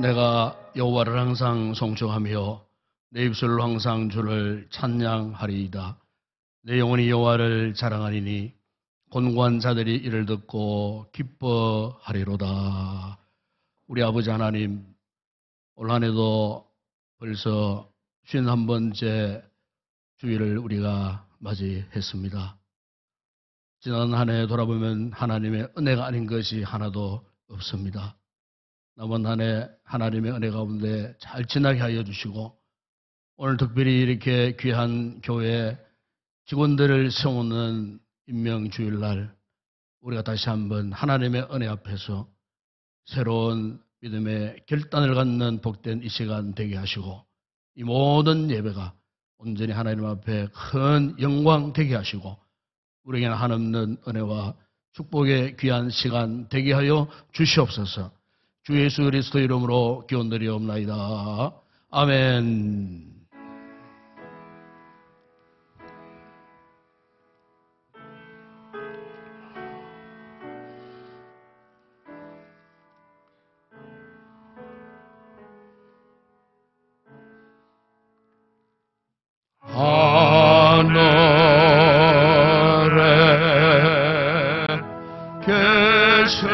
내가 여호와를 항상 송축하며 내 입술로 항상 주를 찬양하리이다. 내 영혼이 여호와를 자랑하리니 곤고한 자들이 이를 듣고 기뻐하리로다. 우리 아버지 하나님, 올 한 해도 벌써 51번째 주일을 우리가 맞이했습니다. 지난 한 해 돌아보면 하나님의 은혜가 아닌 것이 하나도 없습니다. 남은 한 해 하나님의 은혜 가운데 잘 지나게 하여 주시고, 오늘 특별히 이렇게 귀한 교회 직원들을 세우는 임명주일날 우리가 다시 한번 하나님의 은혜 앞에서 새로운 믿음의 결단을 갖는 복된 이 시간 되게 하시고, 이 모든 예배가 온전히 하나님 앞에 큰 영광 되게 하시고, 우리에게는 한없는 은혜와 축복의 귀한 시간 되게 하여 주시옵소서. 주 예수 그리스도 이름으로 기원드리옵나이다. 아멘. 하늘에 계신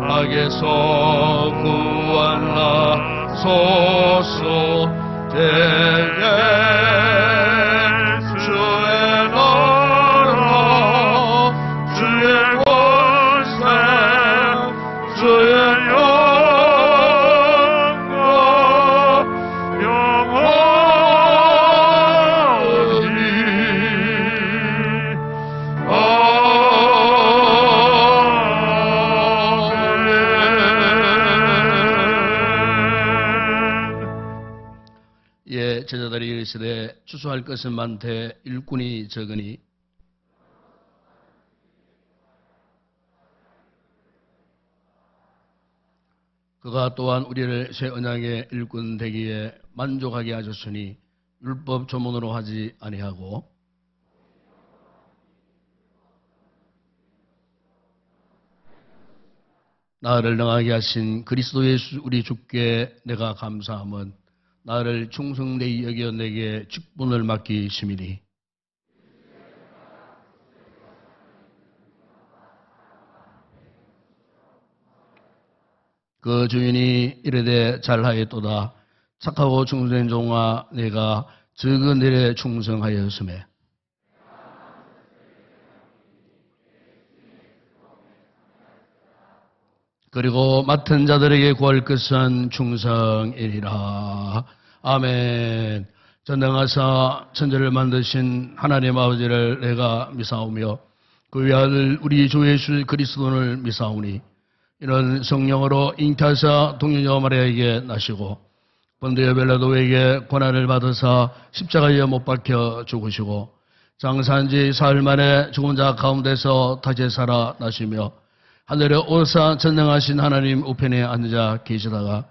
악에서 구원하소서. 되게 주의 나라 주의 권세 주의 영광 영원히 제자들이 이르시되 추수할 것은 많되 일꾼이 적으니 그가 또한 우리를 새 언약의 일꾼 되기에 만족하게 하셨으니 율법 조문으로 하지 아니하고 나를 능하게 하신 그리스도 예수 우리 주께 내가 감사함은 나를 충성되이 여겨 내게 직분을 맡기심이니 그 주인이 이르되 잘하였도다 착하고 충성된 종아 내가 적은 일에 충성하였으매 그리고 맡은 자들에게 구할 것은 충성이리라. 아멘. 전능하사 천지를 만드신 하나님 아버지를 내가 미사오며 그 외아들 우리 주 예수 그리스도를 미사오니 이는 성령으로 잉태하사 동정녀 마리아에게 나시고 본디오 빌라도에게 고난을 받으사 십자가에 못 박혀 죽으시고 장사한 지 사흘 만에 죽은 자 가운데서 다시 살아나시며 하늘에 오사 전능하신 하나님 우편에 앉아 계시다가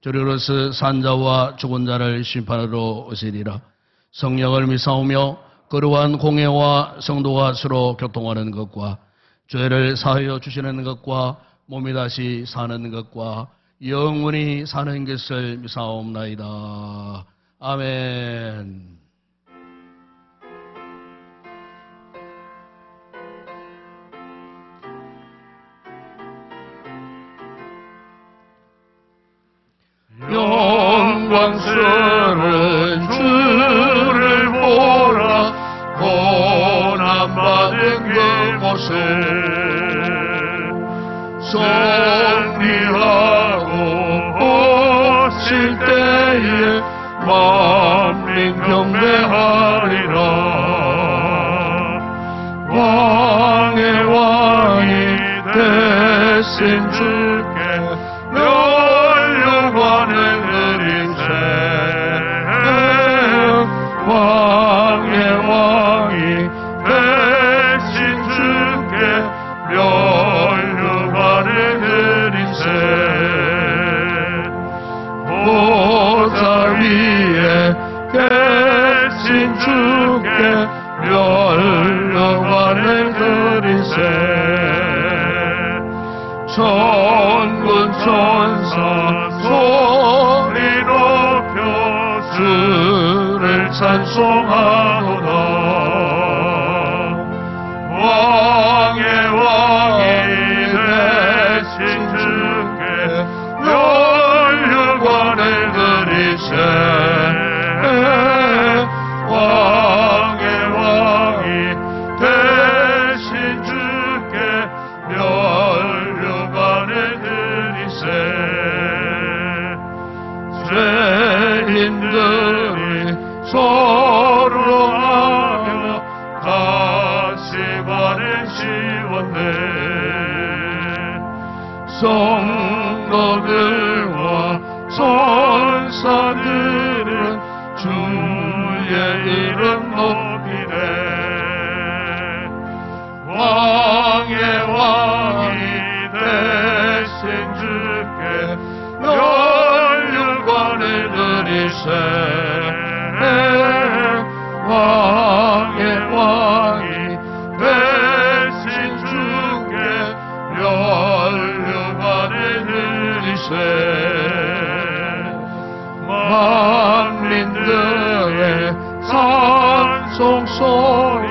저리로서 산자와 죽은 자를 심판하러 오시리라. 성령을 믿사오며 거룩한 공회와 성도가 서로 교통하는 것과 죄를 사하여 주시는 것과 몸이 다시 사는 것과 영원히 사는 것을 믿사옵나이다. 아멘. 영광스러운 주를 보라. 고난받은 그곳에 승리하고 오실 때에 만민 경배하리라. 왕의 왕이 되신 주께 면류관을 드리세. 왕의 왕이 되신 주께 면류관을 드리세. 보좌 위에 계신 주께 면류관을 드리세. 천군 천사 소리 높여 주를 찬송하도다. 왕의 왕이 되신 주께 면류관을 드리세. 왕의 왕이 되신 주께 면류관을 드리세. 죄인들이 소롱하며 가시관을 씌웠네. 성도들과 천사들은 주의 이름 높이네. 왕의 왕이 되신 주께 면류관을 드리세. 왕의 왕이 되신 주께 면류관을 드리세. 만민들의 찬송소리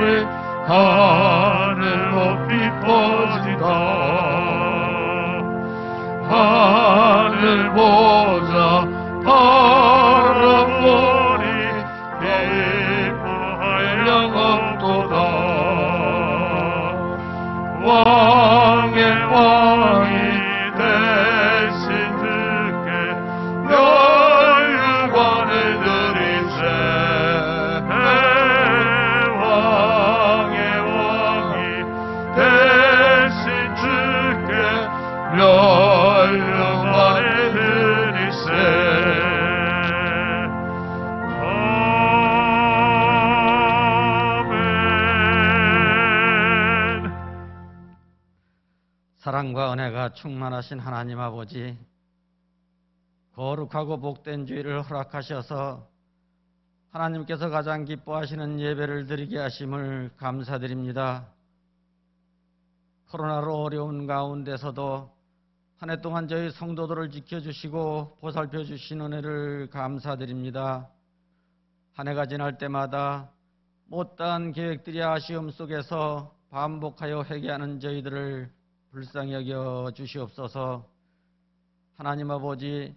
하늘 높이 퍼지다. 하늘 보자 바라보니 기뻐할 영없도다. 왕의 왕이 되신 주께 면류관을 드리세. 왕의 왕이 되신 주께 면류관을 드리세. 아멘. 사랑과 은혜가 충만하신 하나님 아버지, 거룩하고 복된 주일을 허락하셔서 하나님께서 가장 기뻐하시는 예배를 드리게 하심을 감사드립니다. 코로나로 어려운 가운데서도 한 해 동안 저희 성도들을 지켜주시고 보살펴주신 은혜를 감사드립니다. 한 해가 지날 때마다 못다한 계획들이 아쉬움 속에서 반복하여 회개하는 저희들을 불쌍히 여겨 주시옵소서. 하나님 아버지,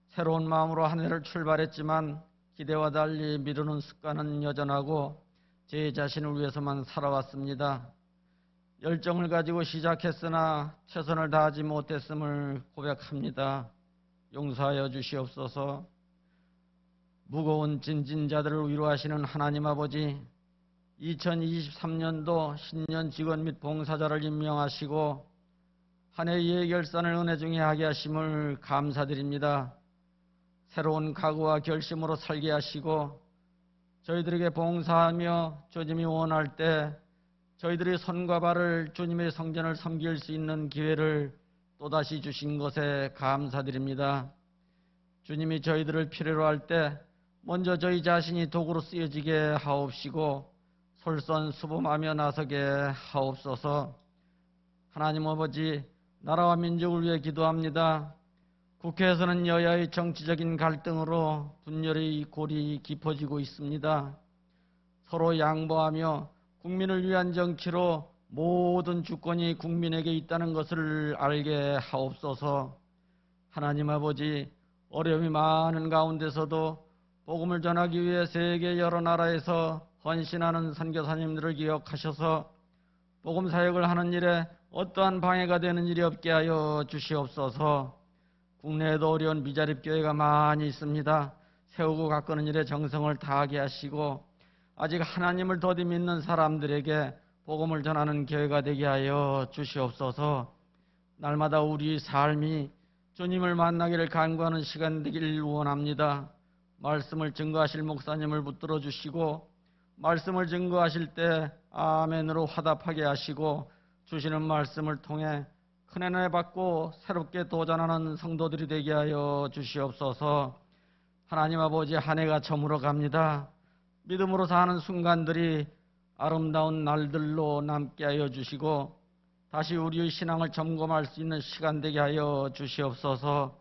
새로운 마음으로 한 해를 출발했지만 기대와 달리 미루는 습관은 여전하고 제 자신을 위해서만 살아왔습니다. 열정을 가지고 시작했으나 최선을 다하지 못했음을 고백합니다. 용서하여 주시옵소서. 무거운 진진자들을 위로하시는 하나님 아버지, 2023년도 신년 직원 및 봉사자를 임명하시고 한 해의 결산을 은혜 중에 하게 하심을 감사드립니다. 새로운 각오와 결심으로 살게 하시고 저희들에게 봉사하며 주님이 원할 때 저희들의 손과 발을 주님의 성전을 섬길 수 있는 기회를 또다시 주신 것에 감사드립니다. 주님이 저희들을 필요로 할 때 먼저 저희 자신이 도구로 쓰여지게 하옵시고 솔선수범하며 나서게 하옵소서. 하나님 아버지, 나라와 민족을 위해 기도합니다. 국회에서는 여야의 정치적인 갈등으로 분열의 골이 깊어지고 있습니다. 서로 양보하며 국민을 위한 정치로 모든 주권이 국민에게 있다는 것을 알게 하옵소서. 하나님 아버지, 어려움이 많은 가운데서도 복음을 전하기 위해 세계 여러 나라에서 헌신하는 선교사님들을 기억하셔서 복음 사역을 하는 일에 어떠한 방해가 되는 일이 없게 하여 주시옵소서. 국내에도 어려운 미자립 교회가 많이 있습니다. 세우고 가꾸는 일에 정성을 다하게 하시고 아직 하나님을 더디 믿는 사람들에게 복음을 전하는 교회가 되게 하여 주시옵소서. 날마다 우리 삶이 주님을 만나기를 간구하는 시간 되길 원합니다. 말씀을 증거하실 목사님을 붙들어 주시고 말씀을 증거하실 때 아멘으로 화답하게 하시고 주시는 말씀을 통해 큰 은혜 받고 새롭게 도전하는 성도들이 되게 하여 주시옵소서. 하나님 아버지, 한 해가 저물어 갑니다. 믿음으로 사는 순간들이 아름다운 날들로 남게 하여 주시고 다시 우리의 신앙을 점검할 수 있는 시간 되게 하여 주시옵소서.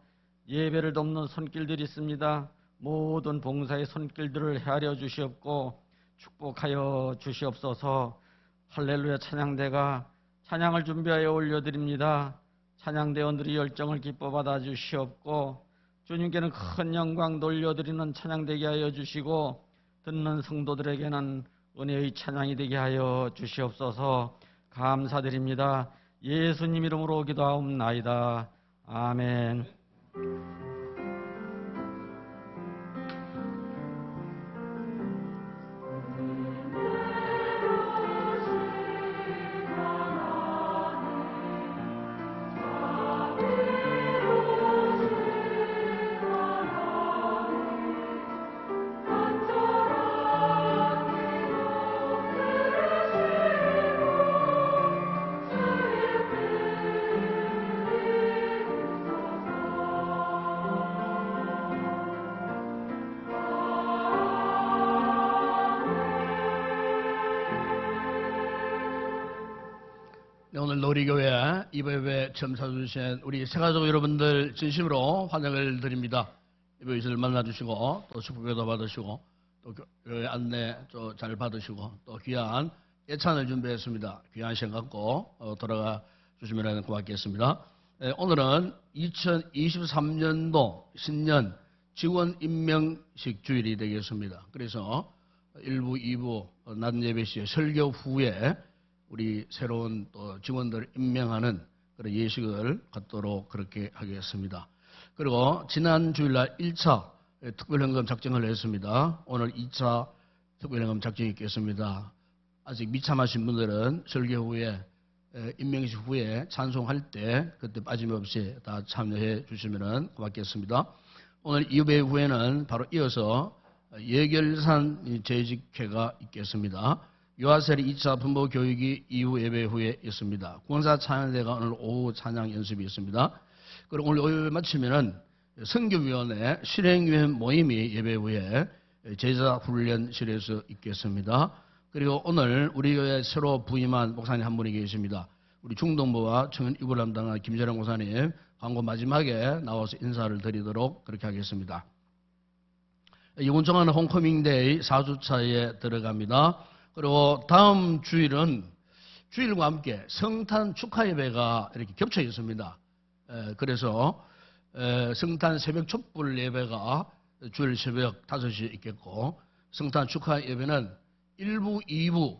예배를 돕는 손길들이 있습니다. 모든 봉사의 손길들을 헤아려 주시옵고 축복하여 주시옵소서. 할렐루야 찬양대가 찬양을 준비하여 올려드립니다. 찬양대원들이 열정을 기뻐 받아 주시옵고 주님께는 큰 영광 돌려드리는 찬양되게 하여 주시고 듣는 성도들에게는 은혜의 찬양이 되게 하여 주시옵소서. 감사드립니다. 예수님 이름으로 기도하옵나이다. 아멘. 오늘 놀이교회 이배회 처음 찾아주신 우리 새가족 여러분들 진심으로 환영을 드립니다. 이배회를 만나주시고 또 축복기도 받으시고 또 교회 안내 잘 받으시고 또 귀한 예찬을 준비했습니다. 귀한 시간 갖고 돌아가 주시면 고맙겠습니다. 오늘은 2023년도 신년 직원 임명식 주일이 되겠습니다. 그래서 1부, 2부 낮 예배 시에 설교 후에 우리 새로운 또 직원들 임명하는 그런 예식을 갖도록 그렇게 하겠습니다. 그리고 지난 주일날 1차 특별현금 작정을 했습니다. 오늘 2차 특별현금 작정이 있겠습니다. 아직 미참하신 분들은 설교 후에 임명식 후에 찬송할 때 그때 빠짐없이 다 참여해 주시면 고맙겠습니다. 오늘 예배 후에는 바로 이어서 예결산 재직회가 있겠습니다. 유아세리 2차 분보 교육이 이후 예배 후에 있습니다. 군사 찬양대가 오늘 오후 찬양 연습이 있습니다. 그리고 오늘 예배 마치면은 선교위원회 실행위원 모임이 예배 후에 제자 훈련실에서 있겠습니다. 그리고 오늘 우리 교회 새로 부임한 목사님 한 분이 계십니다. 우리 중동부와 청년 이부 담당한 김재령 목사님 광고 마지막에 나와서 인사를 드리도록 그렇게 하겠습니다. 이군청하는 홈커밍데이 4주차에 들어갑니다. 그리고 다음 주일은 주일과 함께 성탄 축하 예배가 이렇게 겹쳐 있습니다. 그래서 성탄 새벽 촛불 예배가 주일 새벽 5시에 있겠고 성탄 축하 예배는 1부, 2부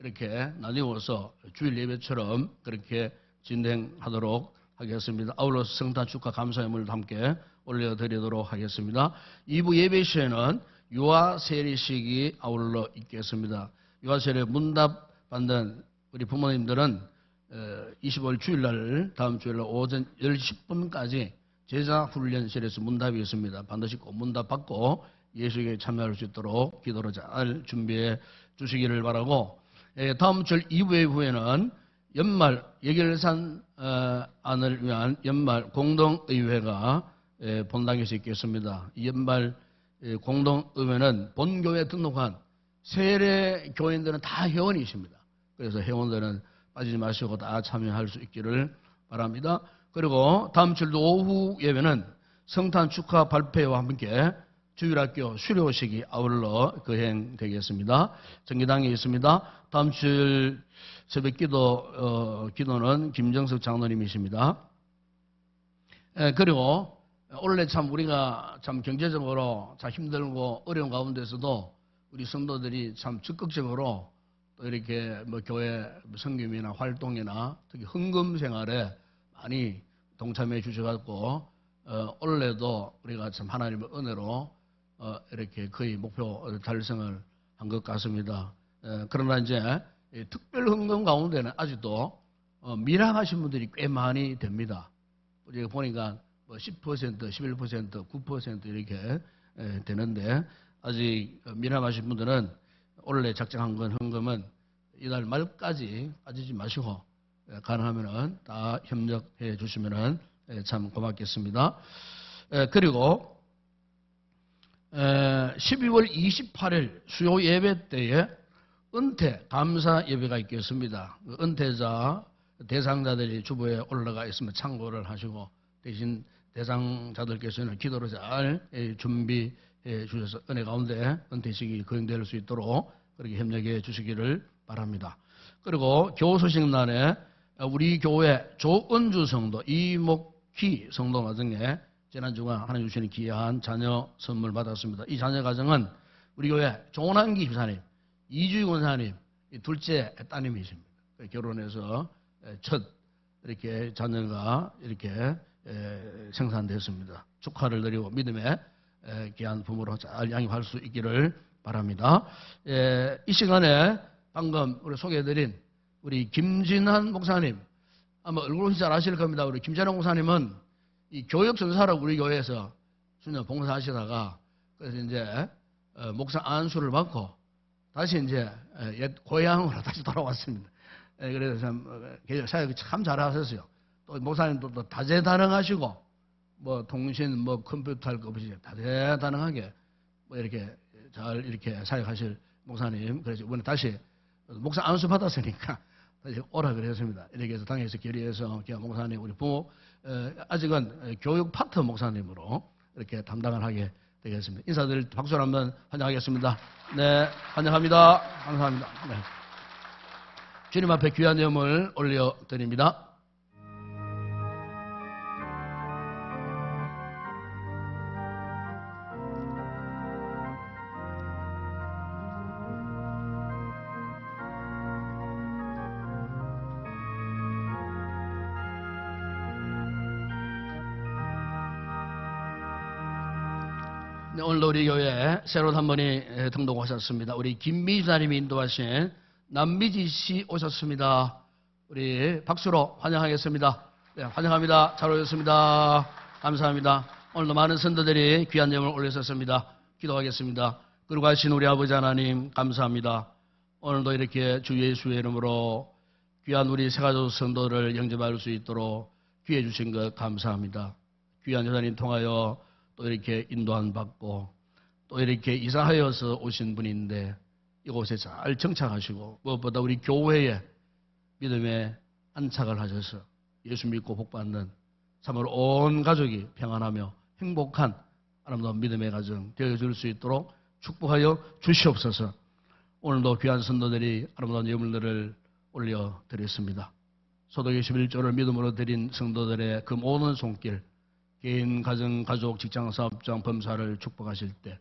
이렇게 나뉘어서 주일 예배처럼 그렇게 진행하도록 하겠습니다. 아울러 성탄 축하 감사 예물도 함께 올려드리도록 하겠습니다. 2부 예배 시에는 유아 세례식이 아울러 있겠습니다. 유아세례 문답 받는 우리 부모님들은 25일 주일날 다음 주일날 오전 10시 10분까지 제자훈련실에서 문답이 있습니다. 반드시 꼭 문답 받고 예수에게 참여할 수 있도록 기도로 잘 준비해 주시기를 바라고, 다음 주 2부 후에는 연말 예결산 안을 위한 연말 공동의회가 본당에서 있겠습니다. 이 연말 공동의회는 본교회 등록한 세례 교인들은 다 회원이십니다. 그래서 회원들은 빠지지 마시고 다 참여할 수 있기를 바랍니다. 그리고 다음 주일도 오후 예배는 성탄 축하 발표와 함께 주일학교 수료식이 아울러 거행되겠습니다. 정기당에 있습니다. 다음 주일 새벽 기도는 김정석 장로님이십니다. 그리고 원래 참 우리가 참 경제적으로 참 힘들고 어려운 가운데서도 우리 성도들이 참 적극적으로 또 이렇게 뭐 교회 성김이나 활동이나 특히 헌금 생활에 많이 동참해 주셔갖고 올해도 우리가 참 하나님의 은혜로 이렇게 거의 목표 달성을 한 것 같습니다. 그러나 이제 특별 헌금 가운데는 아직도 미락하신 분들이 꽤 많이 됩니다. 우리가 보니까 뭐 10%, 11%, 9% 이렇게 되는데 아직 미락하신 분들은 원래 작정한 건 헌금은 이달 말까지 빠지지 마시고 가능하면은 다 협력해 주시면은 참 고맙겠습니다. 그리고 12월 28일 수요 예배 때에 은퇴 감사 예배가 있겠습니다. 은퇴자 대상자들이 주보에 올라가 있으면 참고를 하시고 대신 대상자들께서는 기도로 잘 준비해 주셔서 은혜 가운데 은퇴식이 거행될 수 있도록 그렇게 협력해 주시기를 바랍니다. 그리고 교우 소식란에 우리 교회 조은주 성도, 이목희 성도 가정에 지난주가 하나님 주시는 귀한 자녀 선물 받았습니다. 이 자녀 가정은 우리 교회 조난기 집사님, 이주희 권사님 둘째 따님이십니다. 결혼해서 첫 이렇게 자녀가 이렇게 생산됐습니다. 축하를 드리고 믿음의 귀한 부모로 잘 양육할 수 있기를 바랍니다. 이 시간에 방금 우리 소개해드린 우리 김진한 목사님, 아마 얼굴 잘 아실 겁니다. 우리 김진한 목사님은 이 교육 전사로 우리 교회에서 수년 봉사하시다가 그래서 이제 목사 안수를 받고 다시 이제 옛 고향으로 다시 돌아왔습니다. 그래서 참 사역이 참 잘하셨어요. 또 목사님도 또 다재다능하시고 뭐 통신 뭐 컴퓨터 할 거 없이 다재다능하게 뭐 이렇게 잘 이렇게 사역하실 목사님. 그래서 이번에 다시 목사 안수 받았으니까 다시 오라 그랬습니다. 이렇게 해서 당에서 결의해서 목사님 우리 부모 아직은 교육 파트 목사님으로 이렇게 담당을 하게 되겠습니다. 인사드릴 박수를 한번 환영하겠습니다. 네, 환영합니다. 감사합니다. 네. 주님 앞에 귀한 예물 올려드립니다. 네, 오늘도 우리 교회에 새로 한 분이 등록하셨습니다. 우리 김미지 사님이 인도하신 남미지 씨 오셨습니다. 우리 박수로 환영하겠습니다. 네, 환영합니다. 잘 오셨습니다. 감사합니다. 오늘도 많은 선도들이 귀한 예물을 올리셨습니다. 기도하겠습니다. 그리고 하신 우리 아버지 하나님 감사합니다. 오늘도 이렇게 주 예수의 이름으로 귀한 우리 세가족 성도를 영접할 수 있도록 기회 주신 것 감사합니다. 귀한 여사님 통하여 또 이렇게 인도한 받고 또 이렇게 이사하여서 오신 분인데 이곳에 잘 정착하시고 무엇보다 우리 교회에 믿음에 안착을 하셔서 예수 믿고 복받는 참으로 온 가족이 평안하며 행복한 아름다운 믿음의 가정 되어줄 수 있도록 축복하여 주시옵소서. 오늘도 귀한 선도들이 아름다운 예물들을 올려드렸습니다. 소득의 11조를 믿음으로 드린 성도들의 그 모든 손길 개인, 가정, 가족, 직장, 사업장, 범사를 축복하실 때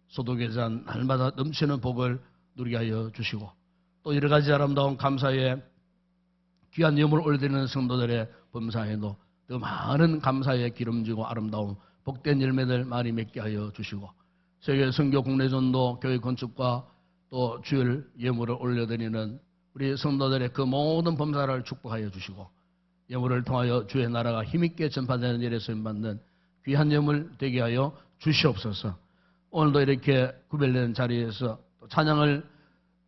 소득에 대한 날마다 넘치는 복을 누리게 하여 주시고 또 여러 가지 아름다운 감사의 귀한 예물을 올려드리는 성도들의 범사에도 더 많은 감사의 기름지고 아름다운 복된 열매들 많이 맺게 하여 주시고 세계 선교 국내전도 교회 건축과 또 주일 예물을 올려드리는 우리 성도들의 그 모든 범사를 축복하여 주시고 예물을 통하여 주의 나라가 힘있게 전파되는 일에 쓰임받는 귀한 예물 되게 하여 주시옵소서. 오늘도 이렇게 구별된 자리에서 또 찬양을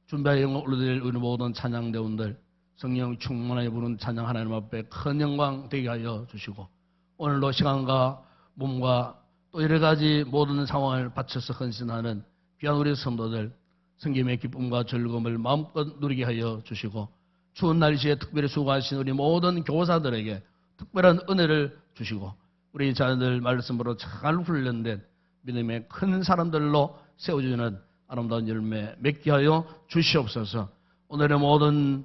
준비하여 올려드릴 우리 모든 찬양대원들 성령 충만하게 부른 찬양 하나님 앞에 큰 영광 되게 하여 주시고, 오늘도 시간과 몸과 또 여러 가지 모든 상황을 바쳐서 헌신하는 귀한 우리 성도들 성김의 기쁨과 즐거움을 마음껏 누리게 하여 주시고, 추운 날씨에 특별히 수고하신 우리 모든 교사들에게 특별한 은혜를 주시고, 우리 자녀들 말씀으로 잘 훈련된 믿음의 큰 사람들로 세워주는 아름다운 열매 맺게 하여 주시옵소서. 오늘의 모든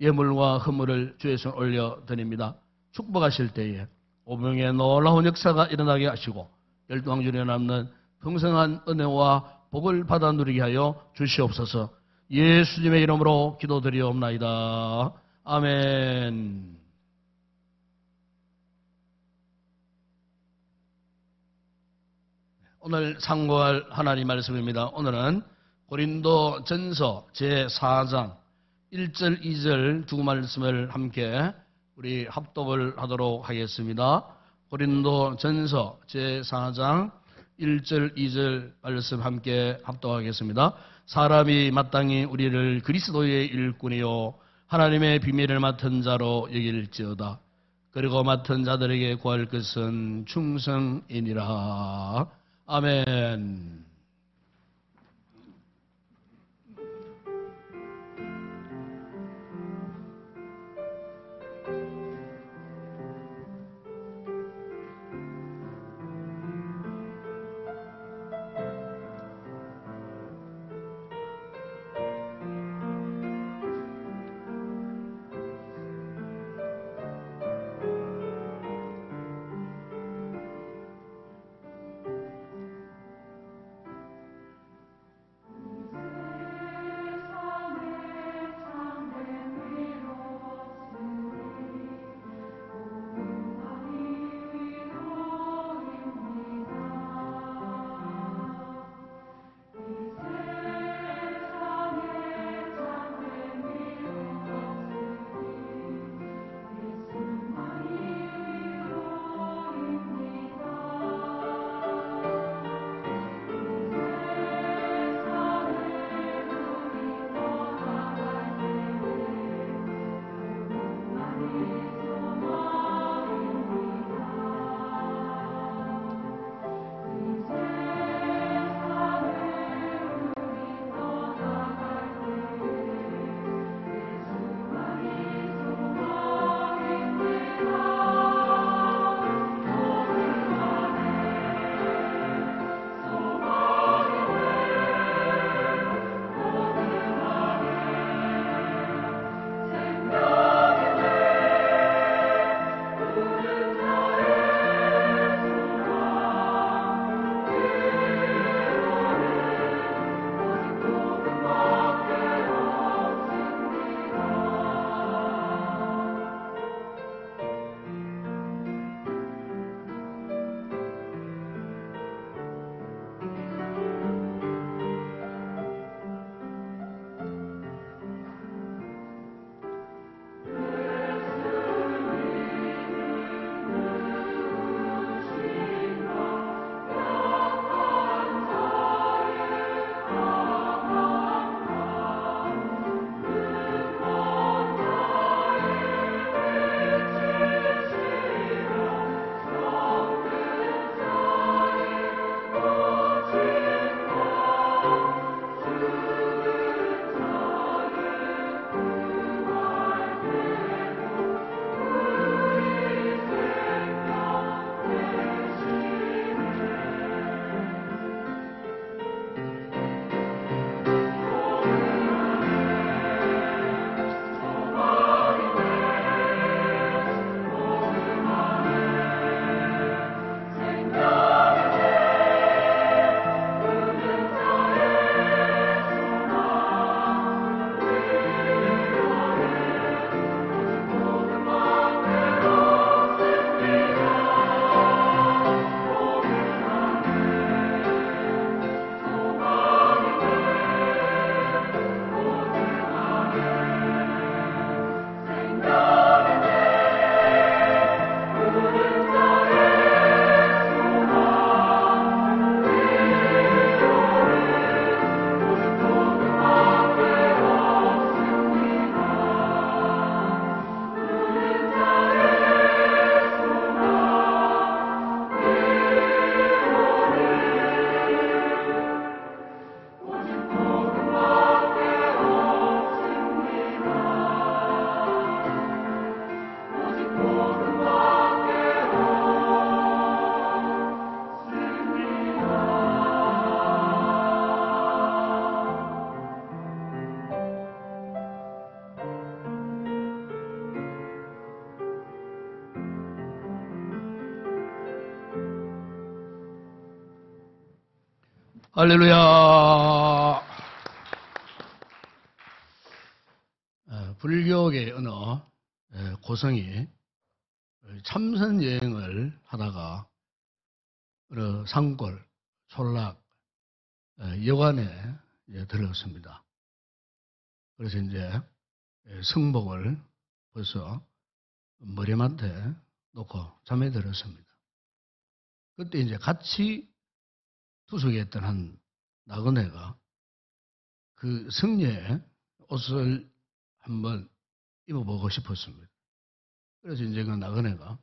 예물과 헌물을 주의 손 올려드립니다. 축복하실 때에 오병의 놀라운 역사가 일어나게 하시고 열방주에 남는 풍성한 은혜와 복을 받아 누리게 하여 주시옵소서. 예수님의 이름으로 기도드리옵나이다. 아멘. 오늘 상고할 하나님 말씀입니다. 오늘은 고린도 전서 제4장 1절 2절 두 말씀을 함께 우리 합독을 하도록 하겠습니다. 고린도 전서 제4장 1절 2절 말씀 함께 합독하겠습니다. 사람이 마땅히 우리를 그리스도의 일꾼이요 하나님의 비밀을 맡은 자로 여길지어다. 그리고 맡은 자들에게 구할 것은 충성이니라. 아멘. 할렐루야. 불교계 어느 고성이 참선 여행을 하다가 어느 산골, 솔락, 여관에 들어갔습니다. 그래서 이제 성복을 벌써 머리맡에 놓고 잠에 들었습니다. 그때 이제 같이 투숙했던 한 나그네가 그 성녀의 옷을 한번 입어보고 싶었습니다. 그래서 이제 그 나그네가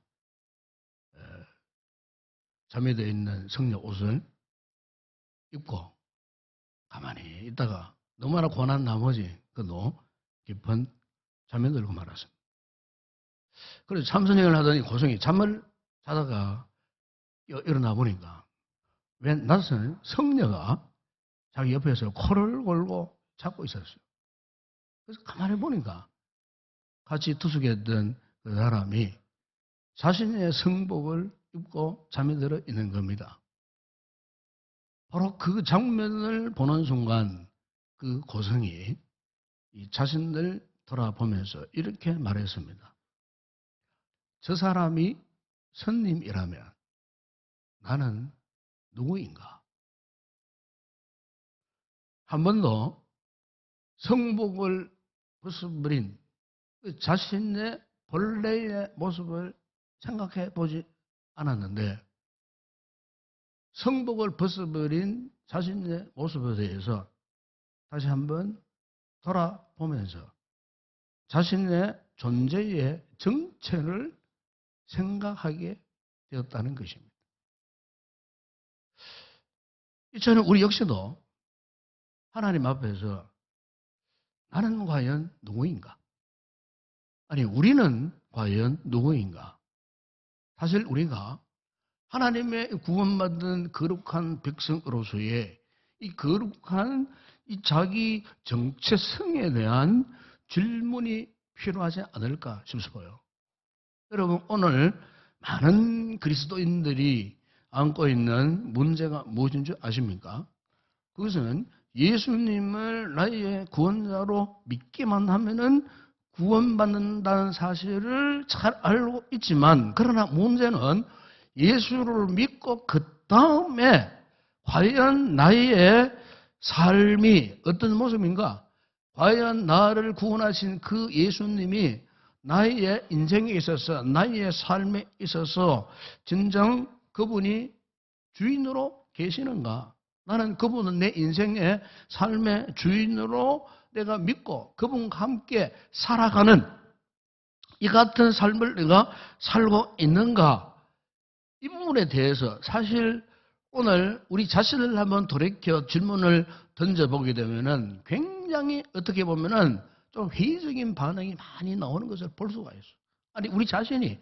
잠에 들 있는 성녀 옷을 입고 가만히 있다가 너무나 고난 나머지 그도 깊은 잠에 들고 말았습니다. 그래서 참선행을 하더니 고성이 잠을 자다가 일어나 보니까 웬 낯선 성녀가 자기 옆에서 코를 골고 잡고 있었어요. 그래서 가만히 보니까 같이 투숙했던 그 사람이 자신의 성복을 입고 잠에 들어 있는 겁니다. 바로 그 장면을 보는 순간 그 고성이 이 자신을 돌아보면서 이렇게 말했습니다. 저 사람이 선님이라면 나는 누구인가? 한 번도 성복을 벗어버린 자신의 본래의 모습을 생각해 보지 않았는데 성복을 벗어버린 자신의 모습에 대해서 다시 한번 돌아보면서 자신의 존재의 정체를 생각하게 되었다는 것입니다. 저는 우리 역시도 하나님 앞에서 나는 과연 누구인가? 아니, 우리는 과연 누구인가? 사실 우리가 하나님의 구원받은 거룩한 백성으로서의 이 거룩한 이 자기 정체성에 대한 질문이 필요하지 않을까 싶어요. 여러분, 오늘 많은 그리스도인들이 안고 있는 문제가 무엇인 줄 아십니까? 그것은 예수님을 나의 구원자로 믿기만 하면은 구원받는다는 사실을 잘 알고 있지만, 그러나 문제는 예수를 믿고 그 다음에 과연 나의 삶이 어떤 모습인가? 과연 나를 구원하신 그 예수님이 나의 인생에 있어서, 나의 삶에 있어서 진정 그분이 주인으로 계시는가? 나는 그분은 내 인생의 삶의 주인으로 내가 믿고 그분과 함께 살아가는 이 같은 삶을 내가 살고 있는가? 이 부분에 대해서 사실 오늘 우리 자신을 한번 돌이켜 질문을 던져보게 되면은 굉장히 어떻게 보면은 좀 회의적인 반응이 많이 나오는 것을 볼 수가 있어요. 아니, 우리 자신이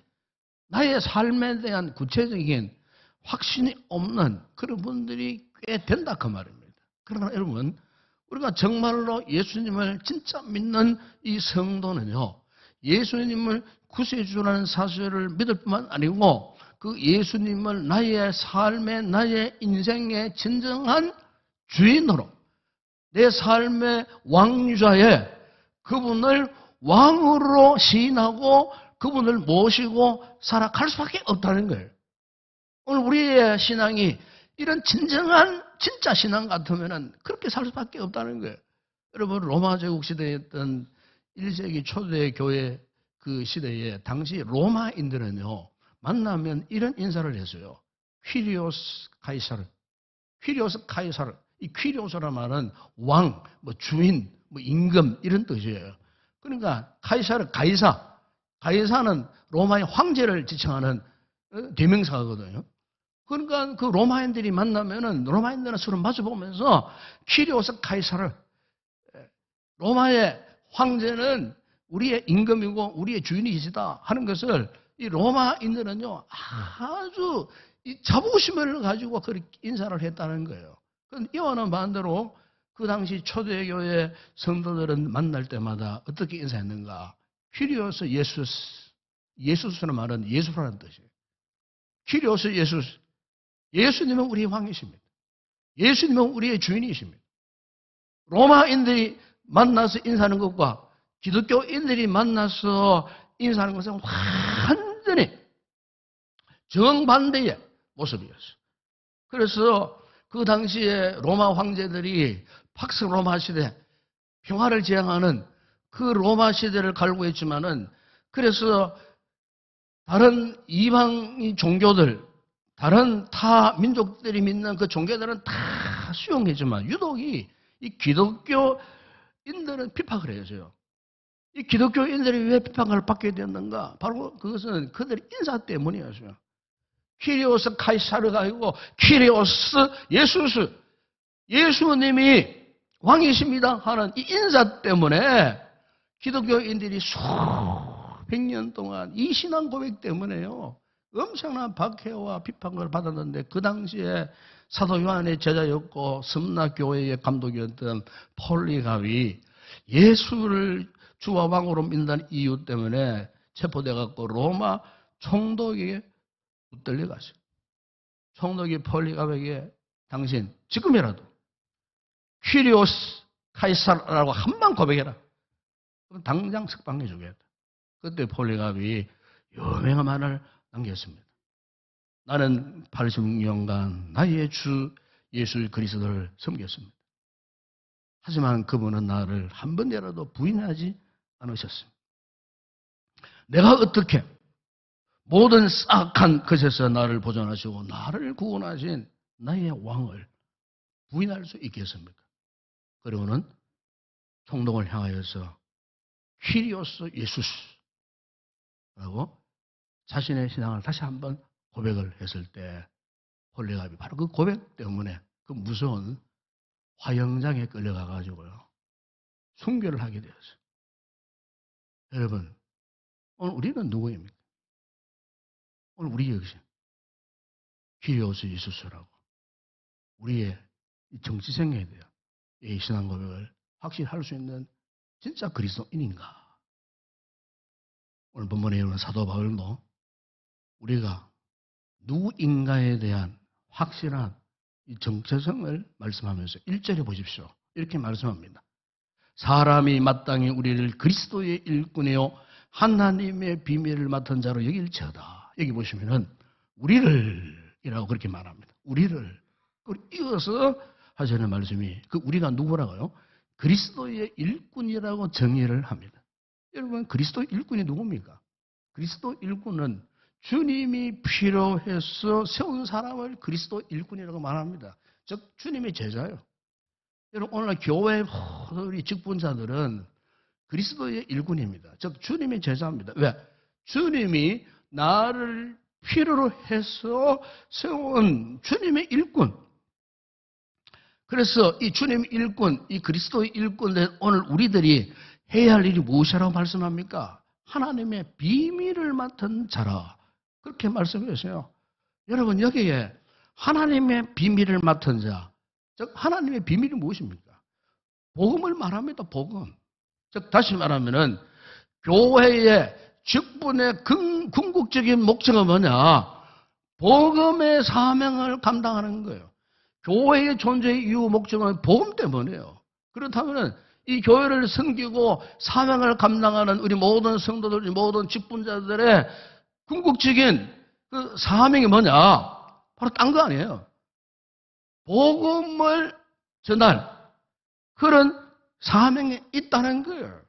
나의 삶에 대한 구체적인 확신이 없는 그런 분들이 꽤 된다 그 말입니다. 그러나 여러분, 우리가 정말로 예수님을 진짜 믿는 이 성도는요, 예수님을 구세주라는 사실을 믿을 뿐만 아니고 그 예수님을 나의 삶의, 나의 인생의 진정한 주인으로, 내 삶의 왕좌에 그분을 왕으로 시인하고 그분을 모시고 살아갈 수밖에 없다는 거예요. 오늘 우리의 신앙이 이런 진정한 진짜 신앙 같으면은 그렇게 살 수밖에 없다는 거예요. 여러분, 로마 제국 시대였던 1세기 초대 교회 그 시대에 당시 로마인들은요, 만나면 이런 인사를 했어요. 퀴리오스 카이사르. 퀴리오스 카이사르. 이 퀴리오스란 말은 왕, 뭐 주인, 뭐 임금 이런 뜻이에요. 그러니까 카이사르, 가이사. 가이사는 로마의 황제를 지칭하는 대명사거든요. 그러니까 그 로마인들이 만나면은 로마인들은 서로 마주보면서 퀴리오스 카이사르. 로마의 황제는 우리의 임금이고 우리의 주인이시다 하는 것을 이 로마인들은요, 아주 이 자부심을 가지고 그렇게 인사를 했다는 거예요. 이와는 반대로 그 당시 초대교회 성도들은 만날 때마다 어떻게 인사했는가? 퀴리오스 예수스. 예수스는 말은 예수라는 뜻이에요. 퀴리오스 예수스. 예수님은 우리의 왕이십니다. 예수님은 우리의 주인이십니다. 로마인들이 만나서 인사하는 것과 기독교인들이 만나서 인사하는 것은 완전히 정반대의 모습이었어요. 그래서 그 당시에 로마 황제들이 팍스 로마 시대 평화를 지향하는 그 로마 시대를 갈구했지만은 그래서 다른 이방 종교들, 다른 타 민족들이 믿는 그 종교들은 다 수용했지만 유독 이 기독교인들은 핍박을 해야죠. 이 기독교인들이 왜 핍박을 받게 되었는가? 바로 그것은 그들의 인사 때문이었어요. 키리오스 카이사르가 아니고 키리오스 예수스, 예수님이 왕이십니다 하는 이 인사 때문에 기독교인들이 수백 년 동안 이 신앙 고백 때문에요. 엄청난 박해와 비판을 받았는데 그 당시에 사도 요한의 제자였고 스므나 교회의 감독이었던 폴리갑이 예수를 주와 왕으로 믿는 이유 때문에 체포돼 갖고 로마 총독에게 붙들려 갔어요. 총독이 폴리갑에게 당신 지금이라도 퀴리오스 카이사르라고 한번 고백해라. 그럼 당장 석방해 주겠다. 그때 폴리갑이 유명한 말을 남겼습니다. 나는 86년간 나의 주 예수 그리스도를 섬겼습니다. 하지만 그분은 나를 한 번이라도 부인하지 않으셨습니다. 내가 어떻게 모든 싹한 것에서 나를 보존하시고 나를 구원하신 나의 왕을 부인할 수 있겠습니까? 그리고는 총독을 향하여서 퀴리오스 예수스라고 자신의 신앙을 다시 한번 고백을 했을 때 폴리갑이 바로 그 고백 때문에 그 무서운 화영장에 끌려가가지고요 순교를 하게 되었어요. 여러분, 오늘 우리는 누구입니까? 오늘 우리 역시 퀴리오스 예수스라고 우리의 정치 생애에 대한 이 신앙 고백을 확실히 할 수 있는 진짜 그리스도인인가? 오늘 본문에 있는 사도 바울도 우리가 누구인가에 대한 확실한 이 정체성을 말씀하면서 1절에 보십시오. 이렇게 말씀합니다. 사람이 마땅히 우리를 그리스도의 일꾼이요 하나님의 비밀을 맡은 자로 여길지어다. 여기 보시면은 우리를이라고 그렇게 말합니다. 우리를 이어서 하시는 말씀이 그 우리가 누구라고요? 그리스도의 일꾼이라고 정의를 합니다. 여러분 그리스도 일꾼이 누굽니까? 그리스도 일꾼은 주님이 필요해서 세운 사람을 그리스도 일꾼이라고 말합니다. 즉 주님의 제자예요. 여러분 오늘 교회 우리 직분자들은 그리스도의 일꾼입니다. 즉 주님의 제자입니다. 왜? 주님이 나를 필요로 해서 세운 주님의 일꾼. 그래서 이 주님의 일꾼, 이 그리스도의 일꾼들 오늘 우리들이 해야 할 일이 무엇이라고 말씀합니까? 하나님의 비밀을 맡은 자라. 그렇게 말씀하셨어요. 여러분 여기에 하나님의 비밀을 맡은 자, 즉 하나님의 비밀이 무엇입니까? 복음을 말합니다. 복음. 즉 다시 말하면은 교회의 직분의 궁극적인 목적은 뭐냐? 복음의 사명을 감당하는 거예요. 교회의 존재의 이유 목적은 복음 때문이에요. 그렇다면은 이 교회를 섬기고 사명을 감당하는 우리 모든 성도들, 우리 모든 직분자들의 궁극적인 그 사명이 뭐냐? 바로 딴 거 아니에요. 복음을 전할 그런 사명이 있다는 거예요.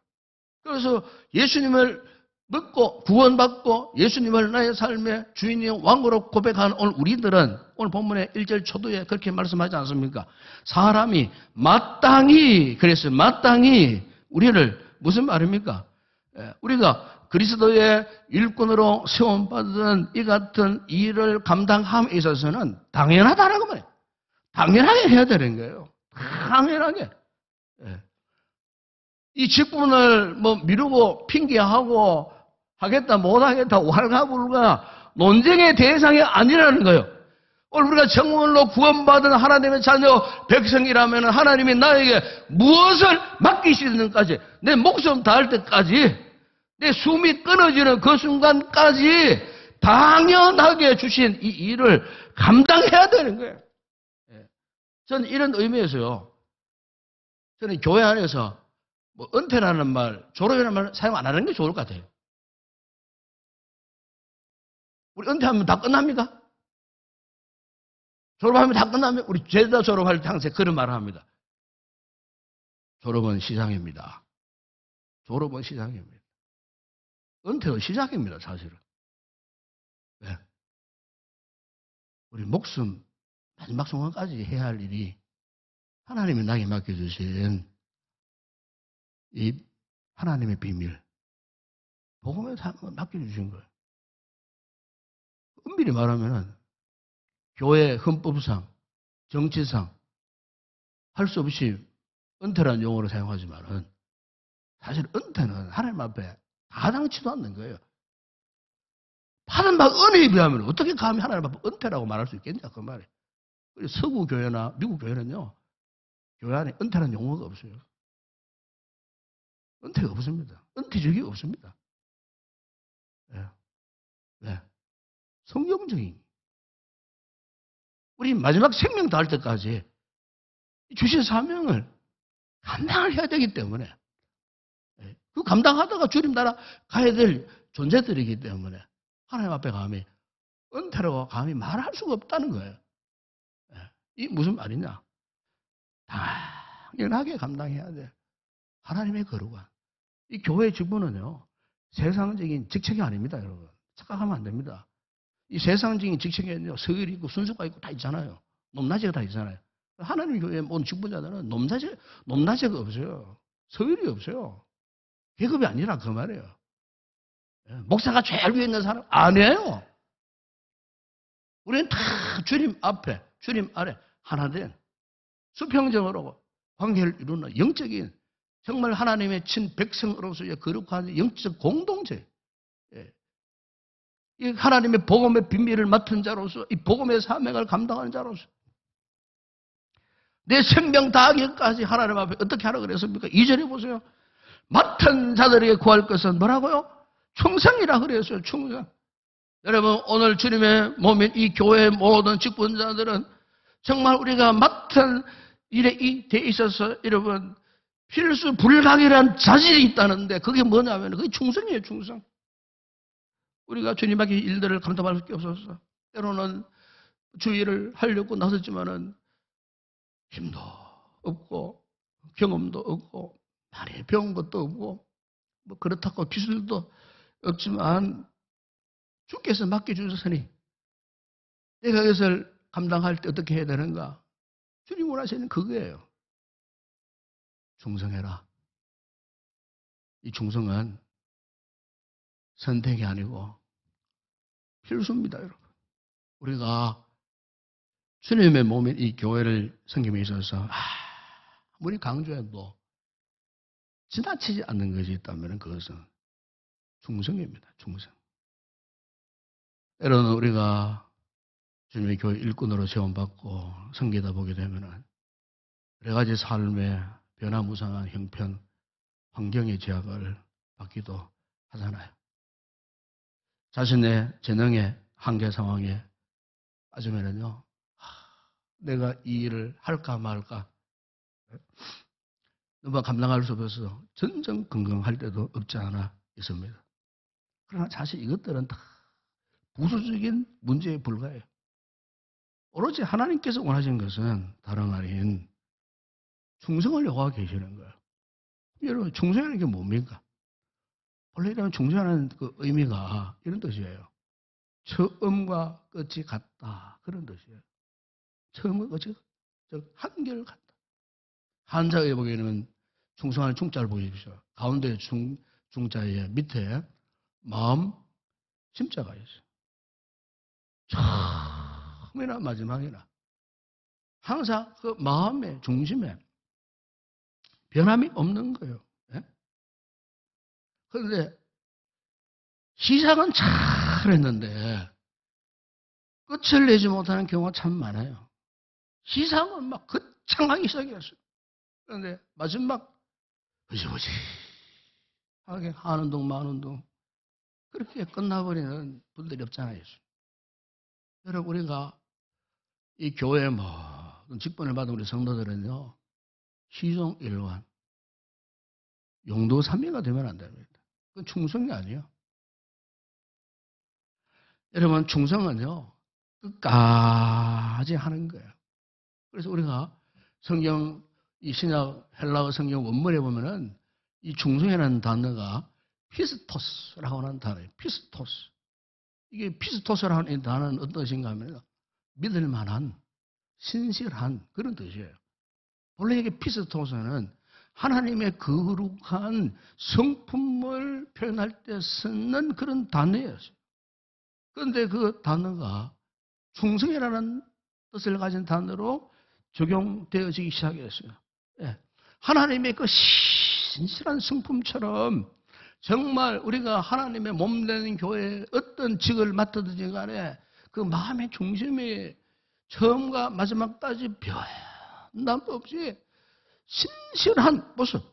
그래서 예수님을 믿고 구원받고 예수님을 나의 삶의 주인이요 왕으로 고백하는 오늘 우리들은 오늘 본문의 1절 초도에 그렇게 말씀하지 않습니까? 사람이 마땅히 그래서 마땅히 우리를 무슨 말입니까? 우리가 그리스도의 일꾼으로 세움받은 이 같은 일을 감당함에 있어서는 당연하다라고 말해요. 당연하게 해야 되는 거예요. 당연하게. 이 직분을 미루고 핑계하고 하겠다 못하겠다 왈가불가 논쟁의 대상이 아니라는 거예요. 오늘 우리가 정말로 구원받은 하나님의 자녀 백성이라면 하나님이 나에게 무엇을 맡기시는까지 내 목숨 다할 때까지 내 숨이 끊어지는 그 순간까지 당연하게 주신 이 일을 감당해야 되는 거예요. 저는 이런 의미에서요. 저는 교회 안에서 뭐 은퇴라는 말, 졸업이라는 말 사용 안 하는 게 좋을 것 같아요. 우리 은퇴하면 다 끝납니까? 졸업하면 다 끝나면 우리 죄다 졸업할 때 항상 그런 말을 합니다. 졸업은 시작입니다. 졸업은 시작입니다. 은퇴도 시작입니다, 사실은. 네. 우리 목숨 마지막 순간까지 해야 할 일이 하나님이 나에게 맡겨주신 이 하나님의 비밀, 복음의 삶을 맡겨주신 거예요. 엄밀히 말하면 교회 헌법상, 정치상 할 수 없이 은퇴라는 용어로 사용하지만은 사실 은퇴는 하나님 앞에 가당치도 않는 거예요. 받은 바 은혜에 비하면 어떻게 감히 하나님 앞에 은퇴라고 말할 수 있겠냐 그 말이에요. 서구 교회나 미국 교회는요. 교회 안에 은퇴라는 용어가 없어요. 은퇴가 없습니다. 은퇴적이 없습니다. 네. 네. 성경적인. 우리 마지막 생명 다할 때까지 주신 사명을 감당을 해야 되기 때문에 그 감당하다가 주님 나라 가야 될 존재들이기 때문에 하나님 앞에 감히 은퇴라고 감히 말할 수가 없다는 거예요. 이 무슨 말이냐? 당연하게 감당해야 돼. 하나님의 거룩한. 이 교회의 직분은요. 세상적인 직책이 아닙니다, 여러분. 착각하면 안 됩니다. 이 세상적인 직책에는요. 서열이 있고 순수가 있고 다 있잖아요. 높낮이가 다 있잖아요. 하나님 교회에 온 직분자들은 높낮이가 없어요. 서열이 없어요. 계급이 아니라 그 말이에요. 목사가 제일 위에 있는 사람 아니에요. 우리는 다 주님 앞에, 주님 아래 하나 된 수평적으로 관계를 이루는 영적인 정말 하나님의 친 백성으로서의 거룩한 영적 공동체. 이 하나님의 복음의 비밀을 맡은 자로서 이 복음의 사명을 감당하는 자로서 내 생명 다하기까지 하나님 앞에 어떻게 하라 그랬습니까? 2절에 보세요. 맡은 자들에게 구할 것은 뭐라고요? 충성이라 그랬어요. 충성. 여러분 오늘 주님의 몸인 이 교회의 모든 직분자들은 정말 우리가 맡은 일에 돼 있어서 여러분 필수 불가결한 자질이 있다는데 그게 뭐냐면 그게 충성이에요. 충성. 우리가 주님 앞에 일들을 감당할 수밖에 없어서 때로는 주의를 하려고 나섰지만은 힘도 없고 경험도 없고 많이 배운 것도 없고 뭐 그렇다고 기술도 없지만 주께서 맡겨주셨으니 내가 이것을 감당할 때 어떻게 해야 되는가? 주님 원하시는 그거예요. 충성해라. 이 충성은 선택이 아니고 필수입니다, 여러분. 우리가 주님의 몸인 이 교회를 섬김에 있어서 아무리 강조해도 지나치지 않는 것이 있다면 그것은 충성입니다. 충성. 때로는 우리가 주님의 교회 일꾼으로 지원받고 섬기다 보게 되면 여러 가지 삶의 변화무쌍한 형편, 환경의 제약을 받기도 하잖아요. 자신의 재능의 한계 상황에 빠지면은요, 내가 이 일을 할까 말까, 너무 감당할 수 없어서 전전긍긍할 때도 없지 않아 있습니다. 그러나 사실 이것들은 다 부수적인 문제에 불과해요. 오로지 하나님께서 원하시는 것은 다른 아닌 충성을 요구하고 계시는 거예요. 여러분, 충성이라는 게 뭡니까? 원래 이러면 충성하는 그 의미가 이런 뜻이에요. 처음과 끝이 같다. 그런 뜻이에요. 처음과 끝이, 즉, 한결 같다. 한자에 보기에는 충성하는 충자를 보십시오. 가운데 중자에 밑에 마음, 심자가 있어요. 처음이나 마지막이나 항상 그 마음의 중심에 변함이 없는 거예요. 그런데 시작은 잘했는데 끝을 내지 못하는 경우가 참 많아요. 시작은 막 거창하게 시작했어요. 그런데 마지막 흐지부지 하게 하는 둥 마는 둥 그렇게 끝나버리는 분들이 없잖아요. 여러분 우리가 이 교회 직분을 받은 우리 성도들은요, 시종 1관, 용도 3위가 되면 안 됩니다. 그건 충성이 아니에요. 여러분, 충성은요, 끝까지 하는 거예요. 그래서 우리가 성경, 이 신약 헬라어 성경 원문에 보면은 이 충성이라는 단어가 피스토스라고 하는 단어예요. 피스토스. 이게 피스토스라는 이 단어는 어떤 뜻인가 하면 믿을 만한, 신실한 그런 뜻이에요. 원래 이게 피스토스는 하나님의 거룩한 성품을 표현할 때 쓰는 그런 단어였어요. 그런데 그 단어가 충성이라는 뜻을 가진 단어로 적용되어지기 시작했어요. 예. 하나님의 그 신실한 성품처럼 정말 우리가 하나님의 몸된 교회에 어떤 직을 맡았든지 간에 그 마음의 중심이 처음과 마지막까지 변함도 없이 신실한 모습,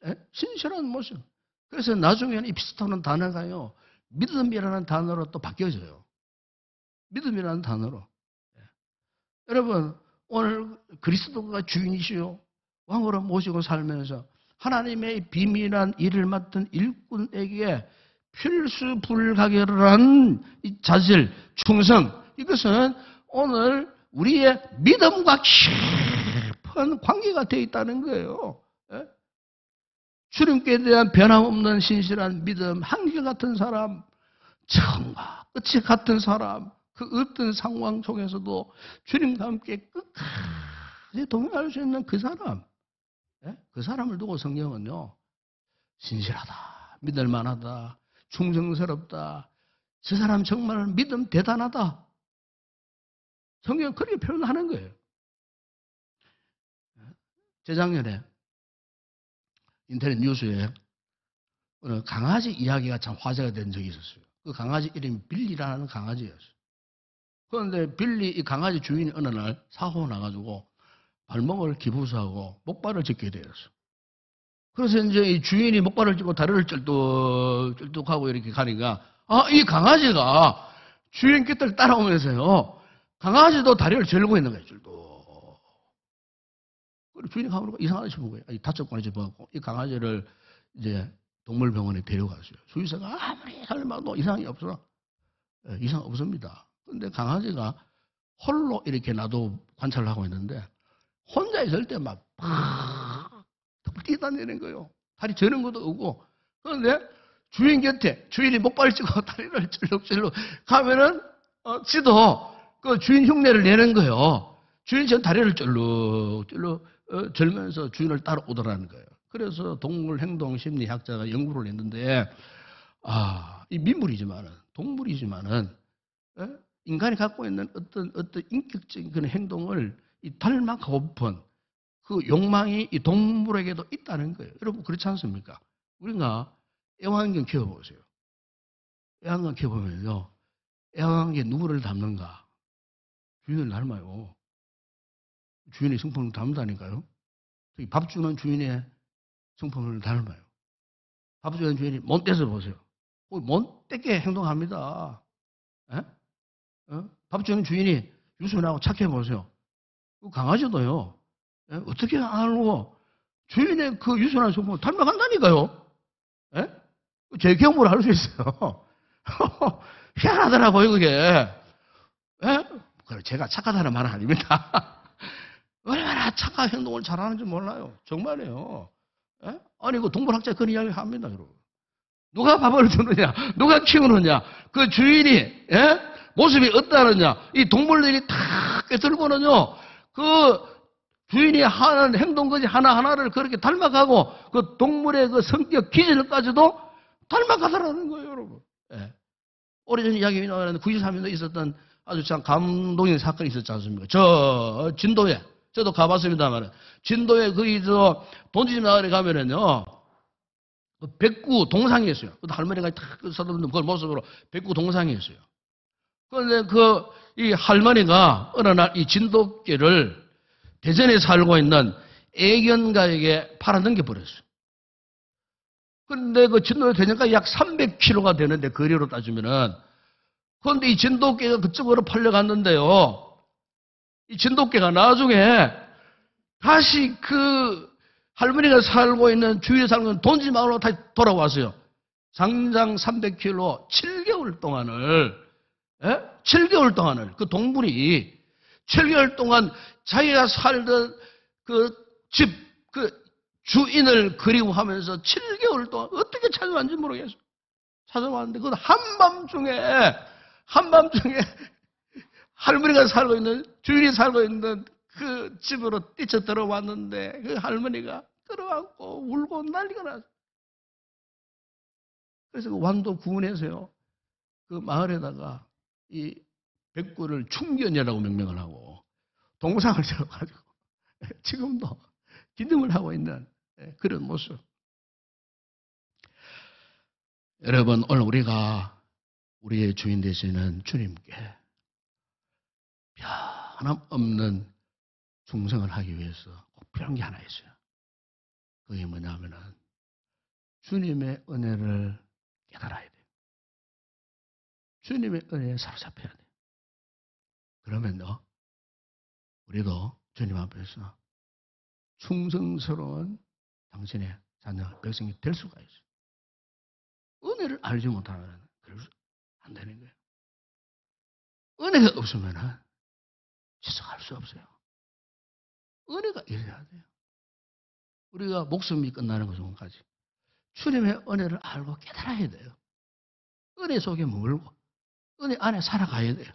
예? 신실한 모습. 그래서 나중에는 이 피스토는 단어가요, 믿음이라는 단어로 또 바뀌어져요. 믿음이라는 단어로. 예. 여러분, 오늘 그리스도가 주인이시요 왕으로 모시고 살면서 하나님의 비밀한 일을 맡은 일꾼에게 필수불가결한 이 자질, 충성, 이것은 오늘 우리의 믿음과 깊은 관계가 되어 있다는 거예요. 예? 주님께 대한 변함없는 신실한 믿음, 한결같은 사람, 처음과 끝이 같은 사람, 그 어떤 상황 속에서도 주님과 함께 끝까지 동행할 수 있는 그 사람, 예? 그 사람을 두고 성경은요, 신실하다, 믿을만하다, 충성스럽다, 저 사람 정말 믿음 대단하다, 성경은 그렇게 표현하는 거예요. 재작년에 인터넷 뉴스에 어느 강아지 이야기가 참 화제가 된 적이 있었어요. 그 강아지 이름이 빌리라는 강아지였어요. 그런데 빌리 이 강아지 주인이 어느 날 사고 나가지고 발목을 기부수하고 목발을 짚게 되었어. 그래서 이제 이 주인이 목발을 짚고 다리를 쩔뚝쩔뚝하고 이렇게 가니까, 아, 이 강아지가 주인 곁을 따라오면서요, 강아지도 다리를 절고 있는 거예요, 쩔뚝. 그리고 주인이 가보니까 이상하다 싶은 거예요. 다쳤구나 싶어갖고 이 강아지를 이제 동물병원에 데려갔어요. 수의사가 아무리 설마도 이상이 없어. 예, 이상 없습니다. 근데 강아지가 홀로 이렇게 나도 관찰을 하고 있는데 혼자 있을 때 막 뛰다니는 거예요. 다리 저는 것도 없고. 그런데 주인 곁에 주인이 목발을 찌고 다리를 쩔룩쩔룩 가면은 지도 그 주인 흉내를 내는 거예요. 주인 전 다리를 쩔룩쩔룩 절면서 주인을 따라오더라는 거예요. 그래서 동물행동심리학자가 연구를 했는데, 이 민물이지만은 동물이지만은 인간이 갖고 있는 어떤 인격적인 그런 행동을 닮아가고픈 그 욕망이 이 동물에게도 있다는 거예요. 여러분 그렇지 않습니까? 우리가 애완견 키워보세요. 애완견 키워보면요, 애완견 누구를 닮는가? 주인을 닮아요. 주인의 성품을 닮는다니까요. 밥 주는 주인의 성품을 닮아요. 밥 주는 주인이 못돼서 보세요. 못되게 행동합니다. 밥 주는 주인이 유순하고 착해 보세요. 그 강아지도요, 어떻게 알고 주인의 그 유순한 성품을 닮아간다니까요. 제 경험으로 알 수 있어요. 희한하더라고요, 그게. 제가 착하다는 말은 아닙니다. 얼마나 착한 행동을 잘하는지 몰라요. 정말이에요. 아니, 그 동물학자 그런 이야기 합니다, 여러분. 누가 밥을 주느냐, 누가 키우느냐, 그 주인이, 모습이 어떠느냐, 이 동물들이 다 꿰뚫고는요, 그 주인이 하는 행동까지 하나하나를 그렇게 닮아가고, 그 동물의 그 성격 기질까지도 닮아가더라는 거예요, 여러분. 오래전 이야기 나오는데 93년도에 있었던 아주 참 감동적인 사건이 있었지 않습니까? 저 진도에, 저도 가봤습니다만, 진도에 거기 돈지집 마을에 가면은요, 백구 동상이 있어요. 그 할머니가 탁 서두르는 그 모습으로 백구 동상이 있어요. 그런데 이 할머니가 어느 날 이 진돗개를 대전에 살고 있는 애견가에게 팔아넘겨버렸어요. 그런데 그 진도에 대전까지 약 300km가 되는데, 거리로 따지면은. 그런데 이 진돗개가 그쪽으로 팔려갔는데요, 이 진돗개가 나중에 다시 그 할머니가 살고 있는 주위에 살고 있는 돈지마을로 다시 돌아왔어요. 장장 300km 7개월 동안을, 7개월 동안을 그 동물이 7개월 동안 자기가 살던 그 집, 그 주인을 그리워하면서 7개월 동안 어떻게 찾아왔는지 모르겠어요. 찾아왔는데 그 한밤중에 할머니가 살고 있는, 주인이 살고 있는 그 집으로 뛰쳐 들어왔는데 그 할머니가 들어왔고 울고 난리가 났어요. 그래서 그 왕도 구원해서요, 그 마을에다가 이 백구를 충견이라고 명명을 하고 동상을 지어가지고 지금도 기념을 하고 있는 그런 모습. 여러분, 오늘 우리가 우리의 주인 되시는 주님께 변함없는 충성을 하기 위해서 꼭 필요한 게 하나 있어요. 그게 뭐냐면은 주님의 은혜를 깨달아야 돼요. 주님의 은혜에 사로잡혀야 돼요. 그러면요, 우리도 주님 앞에서 충성스러운 당신의 자녀, 백성이 될 수가 있어요. 은혜를 알지 못하면 그래서 안 되는 거예요. 은혜가 없으면 지속할 수 없어요. 은혜가 있어야 돼요. 우리가 목숨이 끝나는 것까지 주님의 은혜를 알고 깨달아야 돼요. 은혜 속에 머물고 은혜 안에 살아가야 돼요.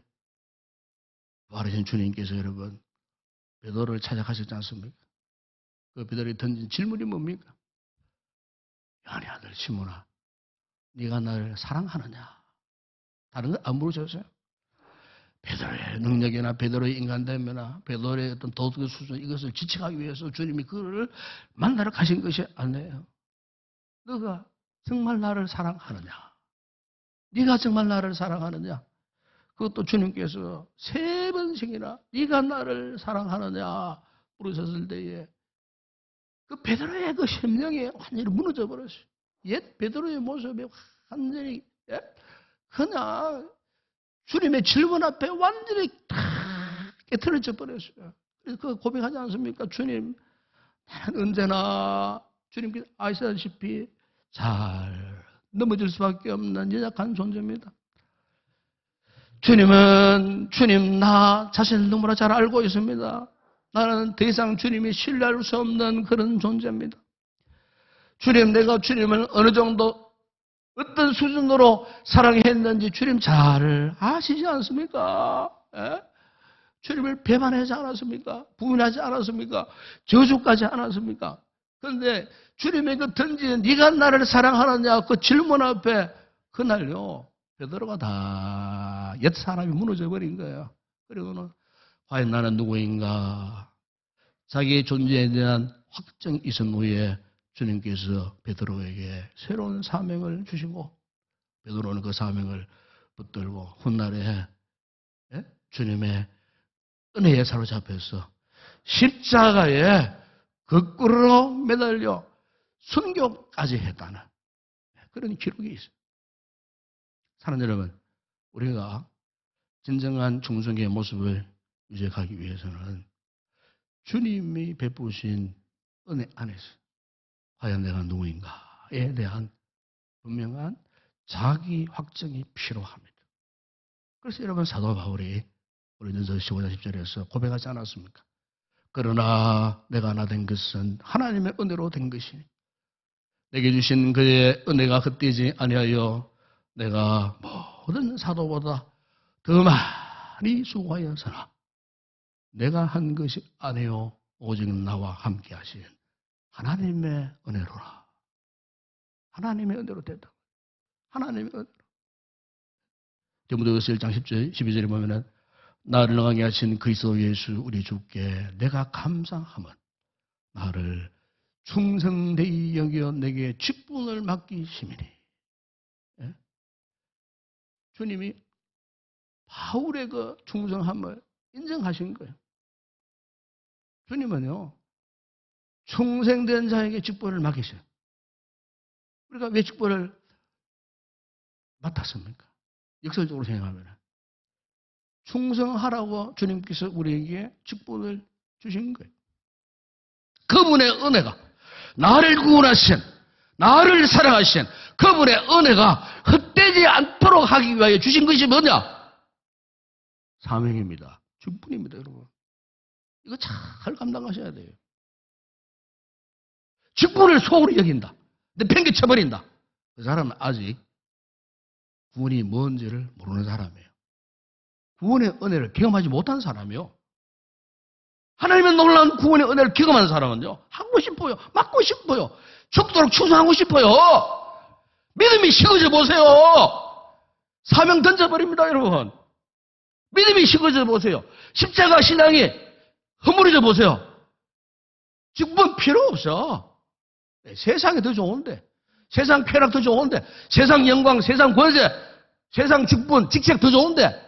부활하신 주님께서 여러분 베드로를 찾아가셨지 않습니까? 그 베드로이 던진 질문이 뭡니까? 요한의 아들 시몬아, 네가 나를 사랑하느냐? 다른 거 안 물으셨어요? 베드로의 능력이나 베드로의 인간됨이나 베드로의 어떤 도덕의 수준, 이것을 지칭하기 위해서 주님이 그를 만나러 가신 것이 아니에요. 너가 정말 나를 사랑하느냐? 네가 정말 나를 사랑하느냐? 그것도 주님께서 3번씩이나 네가 나를 사랑하느냐 물으셨을 때에 그 베드로의 그 심령이 완전히 무너져 버렸어요. 옛 베드로의 모습이 완전히 그냥 주님의 질문 앞에 완전히 다 깨트려져 버렸어요. 그래서 그 고백하지 않습니까? 주님, 나는 언제나 주님께서 아시다시피 잘 넘어질 수밖에 없는 연약한 존재입니다. 주님은 주님 나 자신을 너무나 잘 알고 있습니다. 나는 더 이상 주님이 신뢰할 수 없는 그런 존재입니다. 주님, 내가 주님을 어느 정도 어떤 수준으로 사랑했는지 주님 잘 아시지 않습니까? 주님을 배반하지 않았습니까? 부인하지 않았습니까? 저주까지 않았습니까? 그런데 주님의 그 던진 네가 나를 사랑하느냐 그 질문 앞에 그날요 베드로가 다 옛 사람이 무너져 버린 거예요. 그리고는 과연 나는 누구인가? 자기의 존재에 대한 확정이 있은 후에 주님께서 베드로에게 새로운 사명을 주시고 베드로는 그 사명을 붙들고 훗날에 주님의 은혜에 사로잡혀서 십자가에 거꾸로 매달려 순교까지 했다는 그런 기록이 있어요. 사랑하는 여러분, 우리가 진정한 충성의 모습을 유지하기 위해서는 주님이 베푸신 은혜 안에서 과연 내가 누구인가에 대한 분명한 자기 확정이 필요합니다. 그래서 여러분 사도 바울이 고린도서 15장 10절에서 고백하지 않았습니까? 그러나 내가 하나 된 것은 하나님의 은혜로 된 것이니 내게 주신 그의 은혜가 헛되지 아니하여 내가 모든 사도보다 더 많이 수고하였으나 내가 한 것이 아니요 오직 나와 함께 하신 하나님의 은혜로라. 하나님의 은혜로 됐다. 하나님의 은혜로. 디모데후서 1장 10절, 12절에 보면은 나를 능하게 하신 그리스도 예수 우리 주께 내가 감사함은 나를 충성되이 여겨 내게 직분을 맡기심이니. 예? 주님이 바울의 그 충성함을 인정하신 거예요. 주님은요, 충성된 자에게 직분을 맡기셔요. 우리가 왜 직분을 맡았습니까? 역설적으로 생각하면 충성하라고 주님께서 우리에게 축복을 주신 거예요. 그분의 은혜가, 나를 구원하신, 나를 사랑하신 그분의 은혜가 헛되지 않도록 하기 위하여 주신 것이 뭐냐? 사명입니다. 축복입니다, 여러분. 이거 잘 감당하셔야 돼요. 축복을 소홀히 여긴다. 근데 팽개쳐버린다. 그 사람은 아직 구원이 뭔지를 모르는 사람이에요. 구원의 은혜를 경험하지 못한 사람이요. 하나님의 놀라운 구원의 은혜를 경험하는 사람은요, 하고 싶어요. 맡고 싶어요. 죽도록 충성하고 싶어요. 믿음이 식어져 보세요. 사명 던져버립니다, 여러분. 믿음이 식어져 보세요. 십자가 신앙이 허물어져 보세요. 죽으면 필요 없어. 세상이 더 좋은데, 세상 쾌락 더 좋은데, 세상 영광, 세상 권세, 세상 직분, 직책 더 좋은데,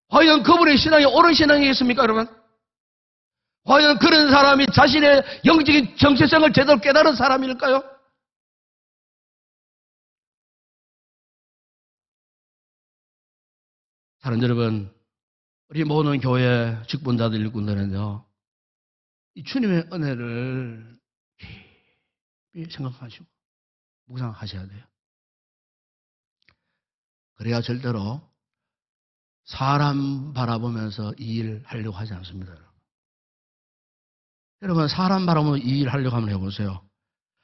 과연 그분의 신앙이 옳은 신앙이겠습니까, 여러분? 과연 그런 사람이 자신의 영적인 정체성을 제대로 깨달은 사람일까요? 사랑하는 여러분, 우리 모든 교회 직분자들 일꾼들은요, 이 주님의 은혜를 깊이 생각하시고 묵상하셔야 돼요. 그래야 절대로 사람 바라보면서 이 일을 하려고 하지 않습니다. 여러분, 사람 바라보면서 이 일을 하려고 한번 해보세요.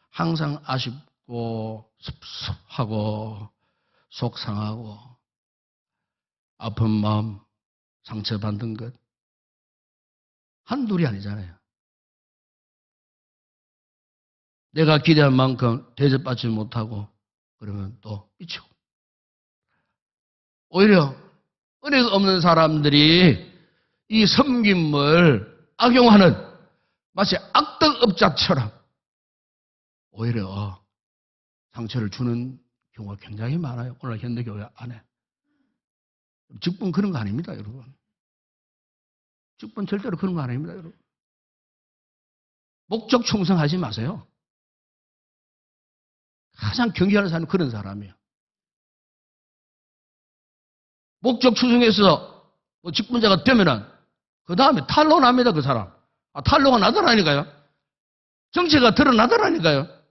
항상 아쉽고 섭섭하고 속상하고 아픈 마음, 상처받은 것 한둘이 아니잖아요. 내가 기대한 만큼 대접받지 못하고 그러면 또 미치고, 오히려 은혜가 없는 사람들이 이 섬김을 악용하는 마치 악덕업자처럼 오히려 상처를 주는 경우가 굉장히 많아요. 오늘 현대교회 안에. 직분 그런 거 아닙니다, 여러분. 직분 절대로 그런 거 아닙니다, 여러분. 목적 충성하지 마세요. 가장 경계하는 사람은 그런 사람이에요. 목적 충성해서 직분자가 되면은 그 다음에 탄로납니다, 그 사람. 탄로가 나더라니까요. 정체가 드러나더라니까요.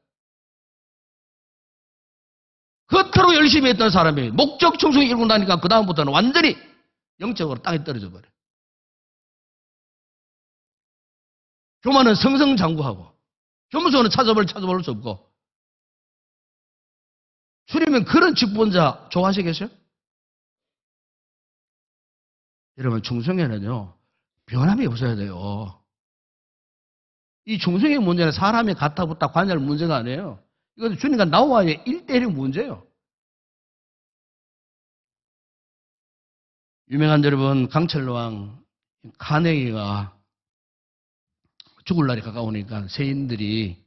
겉으로 열심히 했던 사람이 목적 충성이 이루고 나니까 그 다음부터는 완전히 영적으로 땅에 떨어져 버려요. 교만은 성성장구하고 교무소는 찾아볼 수 없고. 주님은 그런 직분자 좋아하시겠어요? 여러분, 충성에는요, 변함이 없어야 돼요. 이 충성의 문제는 사람이 갖다 붙다 관여할 문제가 아니에요. 이건 주님과 나와의 1대1의 문제예요. 유명한 여러분, 강철왕 카네기가 죽을 날이 가까우니까 세인들이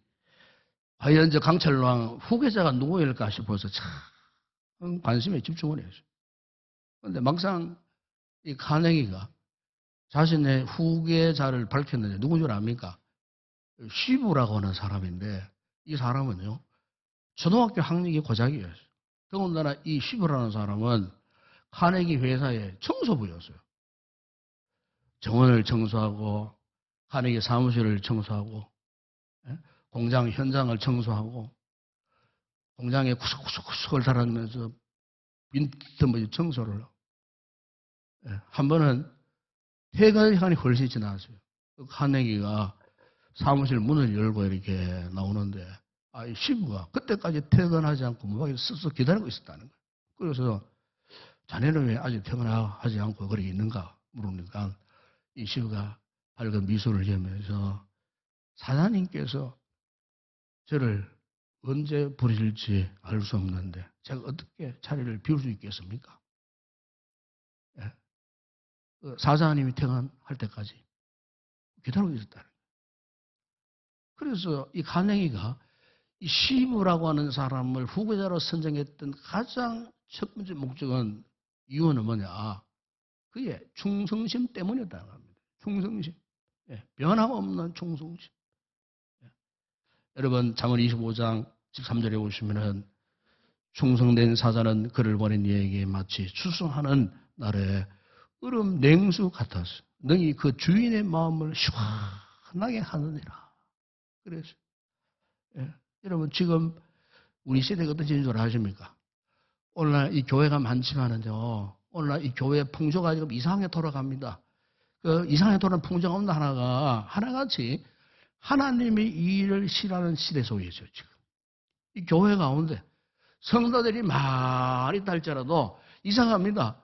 과연 저 강철왕 후계자가 누구일까 싶어서 참 관심에 집중을 했어요. 그런데 막상 이 카네기가 자신의 후계자를 밝혔는데 누군 줄 압니까? 시부라고 하는 사람인데, 이 사람은요, 초등학교 학력이 고작이었어요. 더군다나 이 시부라는 사람은 카네기 회사의 청소부였어요. 정원을 청소하고 카네기 사무실을 청소하고 공장 현장을 청소하고 공장에 구석구석구석을 달아주면서 빈틈없이 청소를 하고, 한 번은 퇴근 시간이 훨씬 지났어요. 카네기가 사무실 문을 열고 이렇게 나오는데, 이 시부가 그때까지 퇴근하지 않고 무박에 쓱쓱 기다리고 있었다는 거예요. 그래서 자네는 왜 아직 퇴근하지 않고 그렇게 있는가 물으니까 이 시부가 밝은 미소를 지으면서, 사장님께서 저를 언제 부르실지 알 수 없는데 제가 어떻게 자리를 비울 수 있겠습니까? 사장님이 퇴근할 때까지 기다리고 있었다는 거예요. 그래서 이 간행이가 이 시부라고 하는 사람을 후계자로 선정했던 가장 첫 번째 목적은, 이유는 뭐냐? 그의 충성심 때문이었다는 겁니다. 충성심. 변함없는 충성심. 여러분, 잠언 25장 13절에 보시면은 충성된 사자는 그를 보낸 이에게 마치 추수하는 날에 얼음 냉수 같았어. 능히 그 주인의 마음을 시원하게 하느니라. 그래서 여러분 지금 우리 시대가 어떤지인 줄 아십니까? 오늘날 이 교회가 많지만은요, 오늘날 이 교회 풍조가 지금 이상하게 돌아갑니다. 그 이상하게 돌아가는 풍조 가운데 하나같이 하나님이 이 일을 싫어하는 시대 속에 있어요, 지금. 이 교회 가운데 성도들이 많이 있다 할지라도 이상합니다.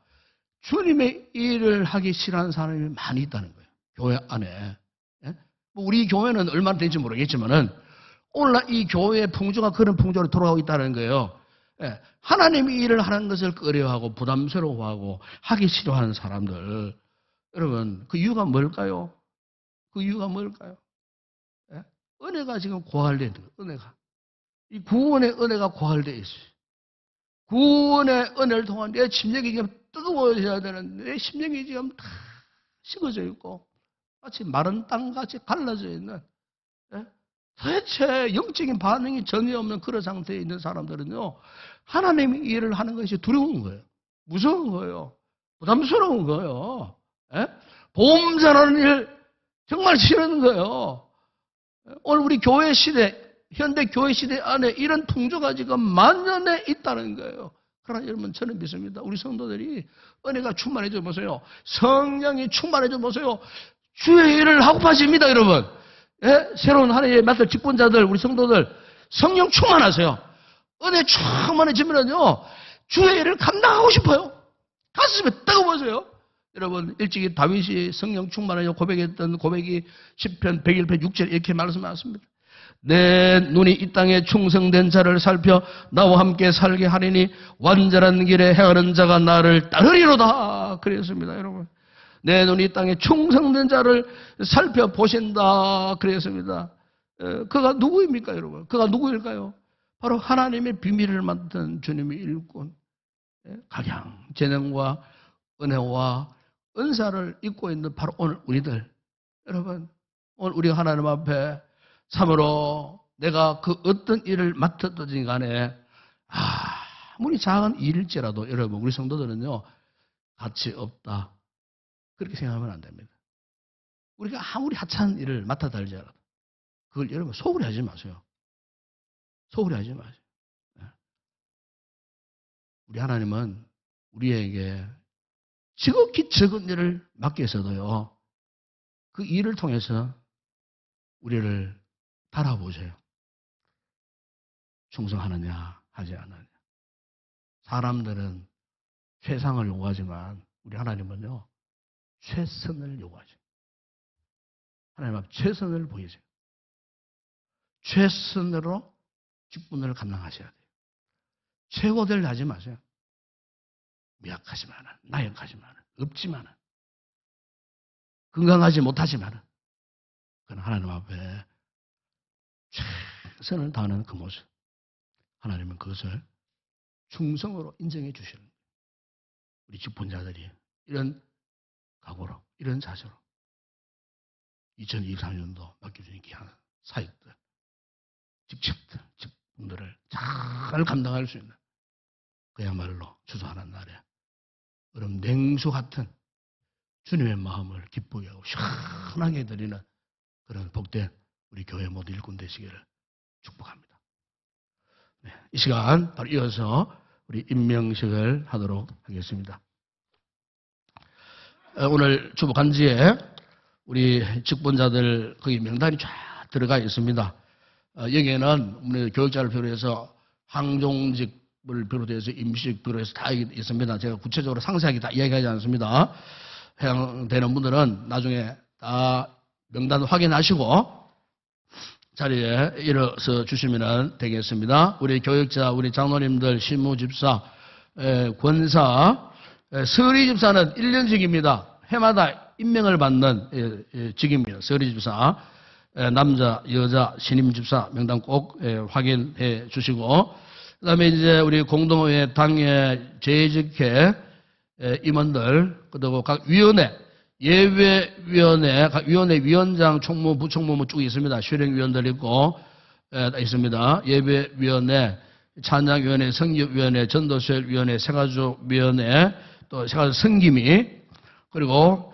주님의 일을 하기 싫어하는 사람이 많이 있다는 거예요, 교회 안에. 뭐 우리 교회는 얼마나 될지 모르겠지만은 오늘날 이 교회의 풍조가 그런 풍조로 돌아가고 있다는 거예요. 하나님이 일을 하는 것을 꺼려하고 부담스러워하고 하기 싫어하는 사람들. 여러분, 그 이유가 뭘까요? 그 이유가 뭘까요? 은혜가 지금 고갈되어 있는 거예요, 은혜가. 이 구원의 은혜가 고갈되어 있어요. 구원의 은혜를 통한 내 심령이 지금 뜨거워져야 되는데 내 심령이 지금 다 식어져 있고 마치 마른 땅같이 갈라져 있는, 도대체 영적인 반응이 전혀 없는 그런 상태에 있는 사람들은요, 하나님이 일을 하는 것이 두려운 거예요. 무서운 거예요. 부담스러운 거예요. 보험 전하는 일 정말 싫은 거예요. 오늘 우리 교회 시대, 현대 교회 시대 안에 이런 풍조가 지금 만연해 있다는 거예요. 그러나 여러분, 저는 믿습니다. 우리 성도들이 은혜가 충만해져 보세요. 성령이 충만해져 보세요. 주의 일을 하고 파십니다, 여러분. 새로운 한 해에 맡을 직분자들, 우리 성도들, 성령 충만하세요. 은혜 충만해지면요, 주의 일을 감당하고 싶어요. 가슴이 뜨거워져요. 여러분, 일찍이 다윗이 성령 충만하여 고백했던 고백이 시편 101편 6절 이렇게 말씀하셨습니다. 내 눈이 이 땅에 충성된 자를 살펴 나와 함께 살게 하리니 완전한 길에 행하는 자가 나를 따르리로다. 그랬습니다, 여러분. 내 눈이 이 땅에 충성된 자를 살펴보신다. 그랬습니다. 그가 누구입니까, 여러분? 그가 누구일까요? 바로 하나님의 비밀을 맡은 주님의 일꾼, 각양, 재능과 은혜와 은사를 입고 있는 바로 오늘 우리들. 여러분, 오늘 우리가 하나님 앞에 참으로 내가 그 어떤 일을 맡았든지 간에 아무리 작은 일일지라도 여러분, 우리 성도들은요, 가치 없다. 그렇게 생각하면 안 됩니다. 우리가 아무리 하찮은 일을 맡아다 할지라도 그걸 여러분 소홀히 하지 마세요. 소홀히 하지 마세요. 우리 하나님은 우리에게 지극히 적은 일을 맡겨서도요, 그 일을 통해서 우리를 달아보세요. 충성하느냐 하지 않느냐. 사람들은 최상을 요구하지만 우리 하나님은요, 최선을 요구하죠. 하나님 앞 최선을 보이세요. 최선으로 직분을 감당하셔야 돼요. 최고들 하지 마세요. 미약하지만은, 나약하지만은, 없지만은, 건강하지 못하지만은, 그건 하나님 앞에 최선을 다하는 그 모습. 하나님은 그것을 충성으로 인정해 주시는 거예요. 우리 직분자들이 이런 각오로, 이런 자세로 2023년도 맡겨주신 귀한 사역들, 직책들, 직분들을 잘 감당할 수 있는 그야말로 주소하는 날에 그럼 냉수 같은 주님의 마음을 기쁘게 하고 시원하게 드리는 그런 복된 우리 교회 모두 일꾼 되시기를 축복합니다. 네, 이 시간 바로 이어서 우리 임명식을 하도록 하겠습니다. 오늘 주보 간지에 우리 직분자들 거기 명단이 쫙 들어가 있습니다. 여기에는 우리 교육자를 비롯해서 항종직을 비롯해서 임시직 비롯해서 다 있습니다. 제가 구체적으로 상세하게 다 이야기하지 않습니다. 해당되는 분들은 나중에 다 명단 확인하시고 자리에 일어서 주시면 되겠습니다. 우리 교육자, 우리 장로님들, 신무집사, 권사, 서리집사는 1년직입니다. 해마다 임명을 받는 직입니다. 서리집사, 남자, 여자, 신임집사 명단 꼭 확인해 주시고, 그 다음에 이제 우리 공동회 당회 재직회 임원들, 그리고 각 위원회, 예외위원회, 각 위원회 위원장, 총무, 부총무 쭉 있습니다. 실행위원들 있고, 있습니다. 예외위원회, 찬양위원회, 성교위원회, 전도수협위원회, 세가족위원회, 또 세가족 성김이, 그리고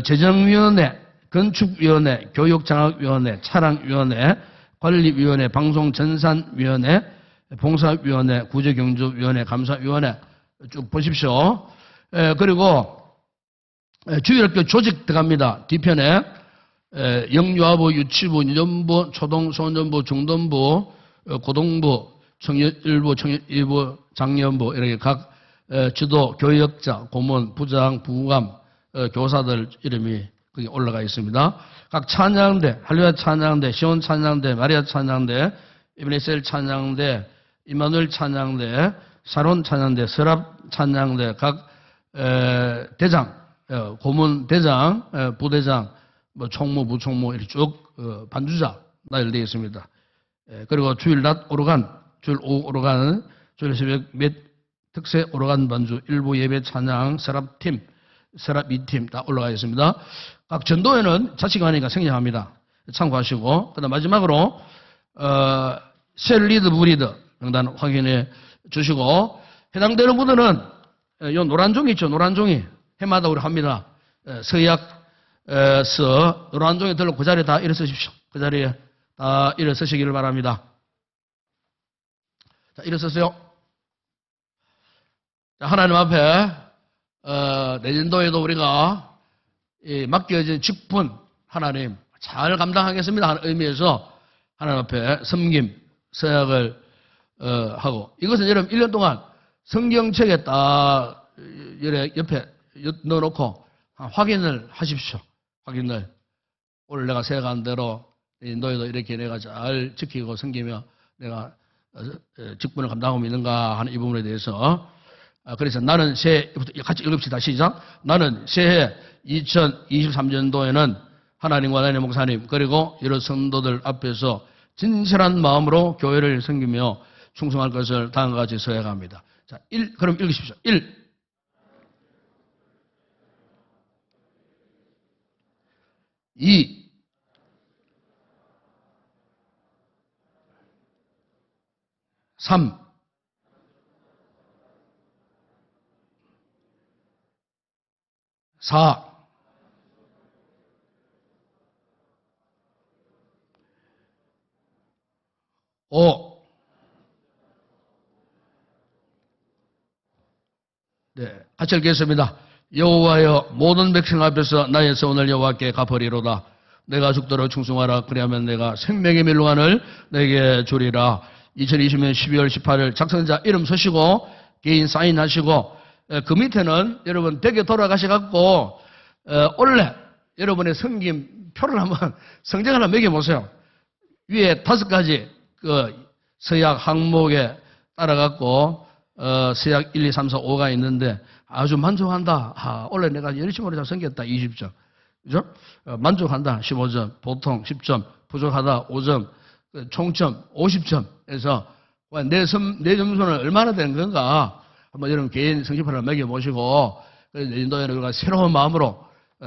재정위원회, 건축위원회, 교육장학위원회, 차량위원회, 관리위원회, 방송전산위원회, 봉사위원회, 구제경조위원회, 감사위원회 쭉 보십시오. 그리고 주일학교 조직 들어갑니다. 뒤편에 영유아부, 유치부, 유년부, 초동, 소년부, 중등부, 고등부, 청년 1부, 청년 2부, 장년부 이렇게 각 지도, 교역자, 고문, 부장, 부감, 교사들 이름이 거기 올라가 있습니다. 각 찬양대, 할렐루야 찬양대, 시온 찬양대, 마리아 찬양대, 이브네셀 찬양대, 이마누엘 찬양대, 샤론 찬양대, 서랍 찬양대, 각 대장, 고문 대장, 부대장, 뭐 총무, 부총무 이렇게 쭉 반주자 나열되어 있습니다. 그리고 주일 낮 오르간, 주일 오후 오르간, 주일 새벽 몇 특세 오르간 반주, 일부 예배 찬양, 서랍팀, 서랍 2팀 다 올라가 있습니다. 각 전도회는 자치관이니까 생략합니다. 참고하시고, 그다음 마지막으로 셀 리드, 부리드 명단 확인해 주시고, 해당되는 분들은 요 노란 종이 있죠. 노란 종이 해마다 우리 합니다. 서약서 노란 종이 들고 그 자리에 다 일어서십시오. 그 자리에 다 일어서시기를 바랍니다. 자, 일어서세요. 자, 하나님 앞에 내년도에도 우리가 맡겨진 직분 하나님 잘 감당하겠습니다 하는 의미에서 하나님 앞에 섬김 서약을 하고, 이것은 여러분 1년 동안 성경책에 딱 옆에 넣어놓고 확인을 하십시오. 확인을. 오늘 내가 생각한 대로 너희도 이렇게 내가 잘 지키고 섬기며 내가 직분을 감당하고 있는가 하는 이 부분에 대해서. 그래서 나는 새해부터 같이 읽읍시다. 시작. 나는 새해 2023년도에는 하나님과 나의 목사님 그리고 여러 성도들 앞에서 진실한 마음으로 교회를 섬기며 충성할 것을 다음과 같이 서약합니다. 자, 그럼 읽으십시오. 1. 2. 3. 4. 5. 네, 같이 읽겠습니다. 여호와여 모든 백성 앞에서 나의 소원을 여호와께 갚으리로다. 내가 죽도록 충성하라. 그리하면 내가 생명의 멸관을 내게 주리라. 2020년 12월 18일 작성자 이름 쓰시고 개인 사인하시고, 그 밑에는 여러분 댁에 돌아가셔갖고 원래 여러분의 성김 표를 한번 성적 하나 매겨보세요. 위에 5가지 그 서약 항목에 따라갖고 서약 1, 2, 3, 4, 5가 있는데 아주 만족한다. 원래 내가 열심히 잘 섬겼다. 20점. 그죠? 만족한다. 15점. 보통 10점. 부족하다. 5점. 총점 50점. 그래서 내 점수는 얼마나 되는 건가? 한번 여러분 개인 성적표를 매겨보시고, 내년도에는 우리가 새로운 마음으로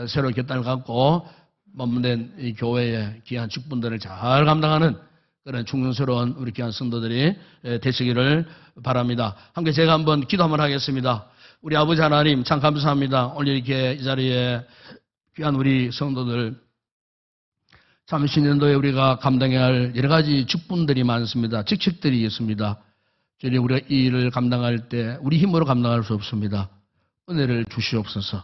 새로운 결단을 갖고 만문된 이 교회의 귀한 직분들을 잘 감당하는 그런 충성스러운 우리 귀한 성도들이 되시기를 바랍니다. 함께 제가 한번 기도 한번 하겠습니다. 우리 아버지 하나님 참 감사합니다. 오늘 이렇게 이 자리에 귀한 우리 성도들, 참 신년도에 우리가 감당해야 할 여러 가지 직분들이 많습니다. 직책들이 있습니다. 주님, 우리가 이 일을 감당할 때 우리 힘으로 감당할 수 없습니다. 은혜를 주시옵소서.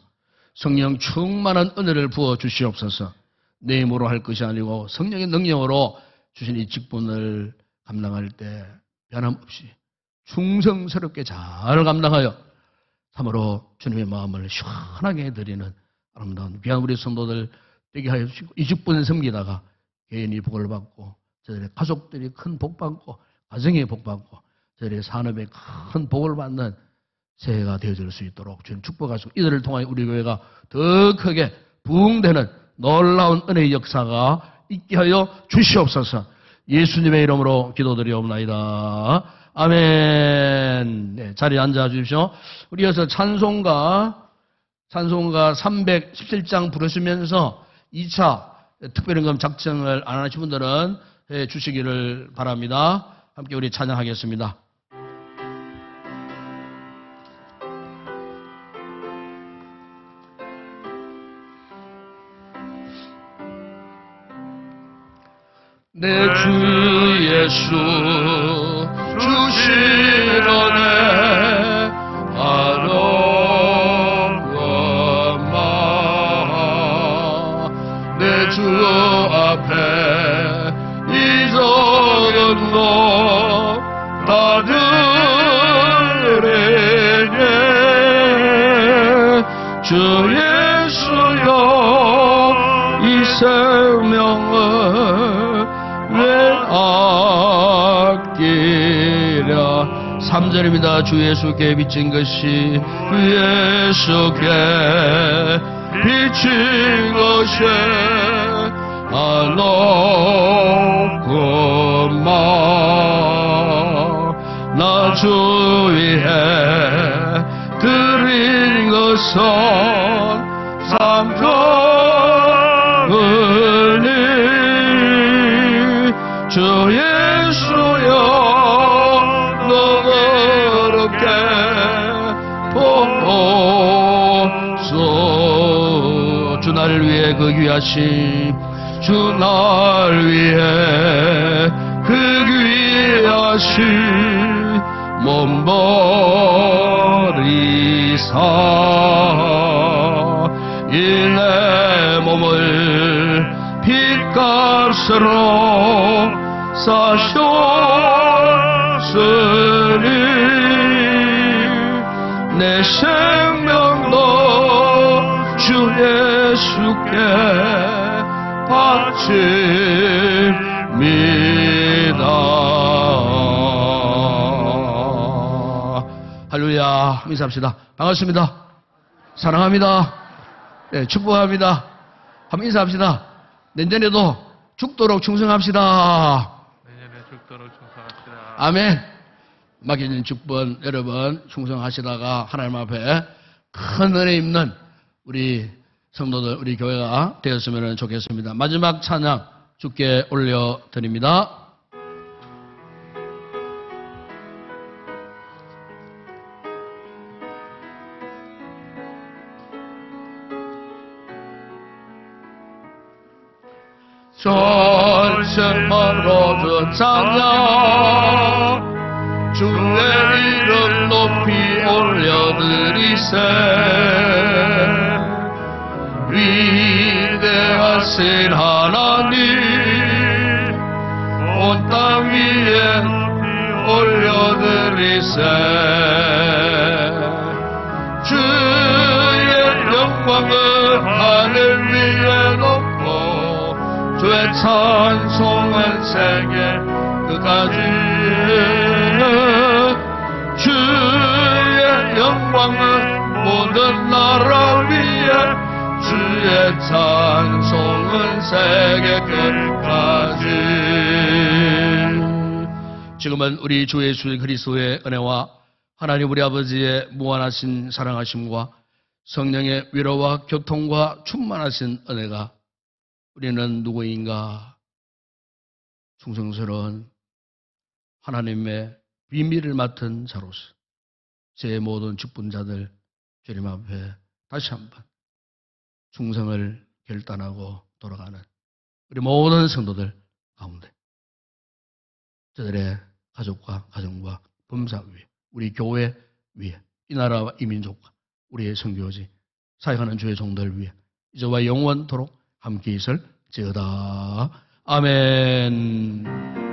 성령 충만한 은혜를 부어 주시옵소서. 내 힘으로 할 것이 아니고 성령의 능력으로 주신 이 직분을 감당할 때 변함없이 충성스럽게 잘 감당하여 참으로 주님의 마음을 시원하게 해드리는 아름다운 귀한 우리 성도들 되게 하여 주시고, 이 직분을 섬기다가 개인이 복을 받고 저들의 가족들이 큰 복 받고 가정에 복 받고 저들의 산업에 큰 복을 받는 새해가 되어질 수 있도록 주님 축복하시고, 이들을 통하여 우리 교회가 더 크게 부흥되는 놀라운 은혜의 역사가 있게 하여 주시옵소서. 예수님의 이름으로 기도드리옵나이다. 아멘. 네, 자리에 앉아 주십시오. 우리 이어서 찬송가 317장 부르시면서 2차 특별연금 작정을 안 하신 분들은 해 주시기를 바랍니다. 함께 우리 찬양하겠습니다. 내 주 예수 주신 은혜 아름다워 내 주 앞에 이적은 너 다드리네 주 예수여 이 생명을 왜 아끼랴 3절입니다. 주 예수께 비친 것이 주 예수께 비친 것이 아노구마 나 주 위해 드린 것은 삼천은이 주 예수여 너그럽게 보소 주 나를 위해 그 귀하신 주 날 위해 그 귀하신 몸버리사 이 내 몸을 핏값으로 사셨으니 내 생명도 주 예수께 바칩니다. 할렐루야. 인사합시다. 반갑습니다. 사랑합니다. 네, 축복합니다. 한번 인사합시다. 내년에도 죽도록 충성합시다. 내년에 죽도록 충성합시다. 아멘. 맡겨진 축복 여러분 충성하시다가 하나님 앞에 큰 은혜 입는 우리 성도들, 우리 교회가 되었으면 좋겠습니다. 마지막 찬양 주께 올려드립니다. 전sem으로 찬양 주의 이름 높이 올려드리세 위대하신 하나님 온 땅 위에 올려드리세 주의 영광을 하늘 위에 높고 주의 찬송은 세계 끝까지 주의 영광은 모든 나라 위에 주의 찬송은 세계 끝까지 지금은 우리 주 예수 그리스도의 은혜와 하나님 우리 아버지의 무한하신 사랑하심과 성령의 위로와 교통과 충만하신 은혜가 우리는 누구인가? 충성스러운 하나님의 비밀을 맡은 자로서 제 모든 직분자들 주님 앞에 다시 한번 충성을 결단하고 돌아가는 우리 모든 성도들 가운데 저들의 가족과 가정과 범사 위에 우리 교회 위에 이 나라와 이 민족과 우리의 선교지 사역하는 주의 종들 위에 이제와 영원토록 함께 있을지어다. 아멘.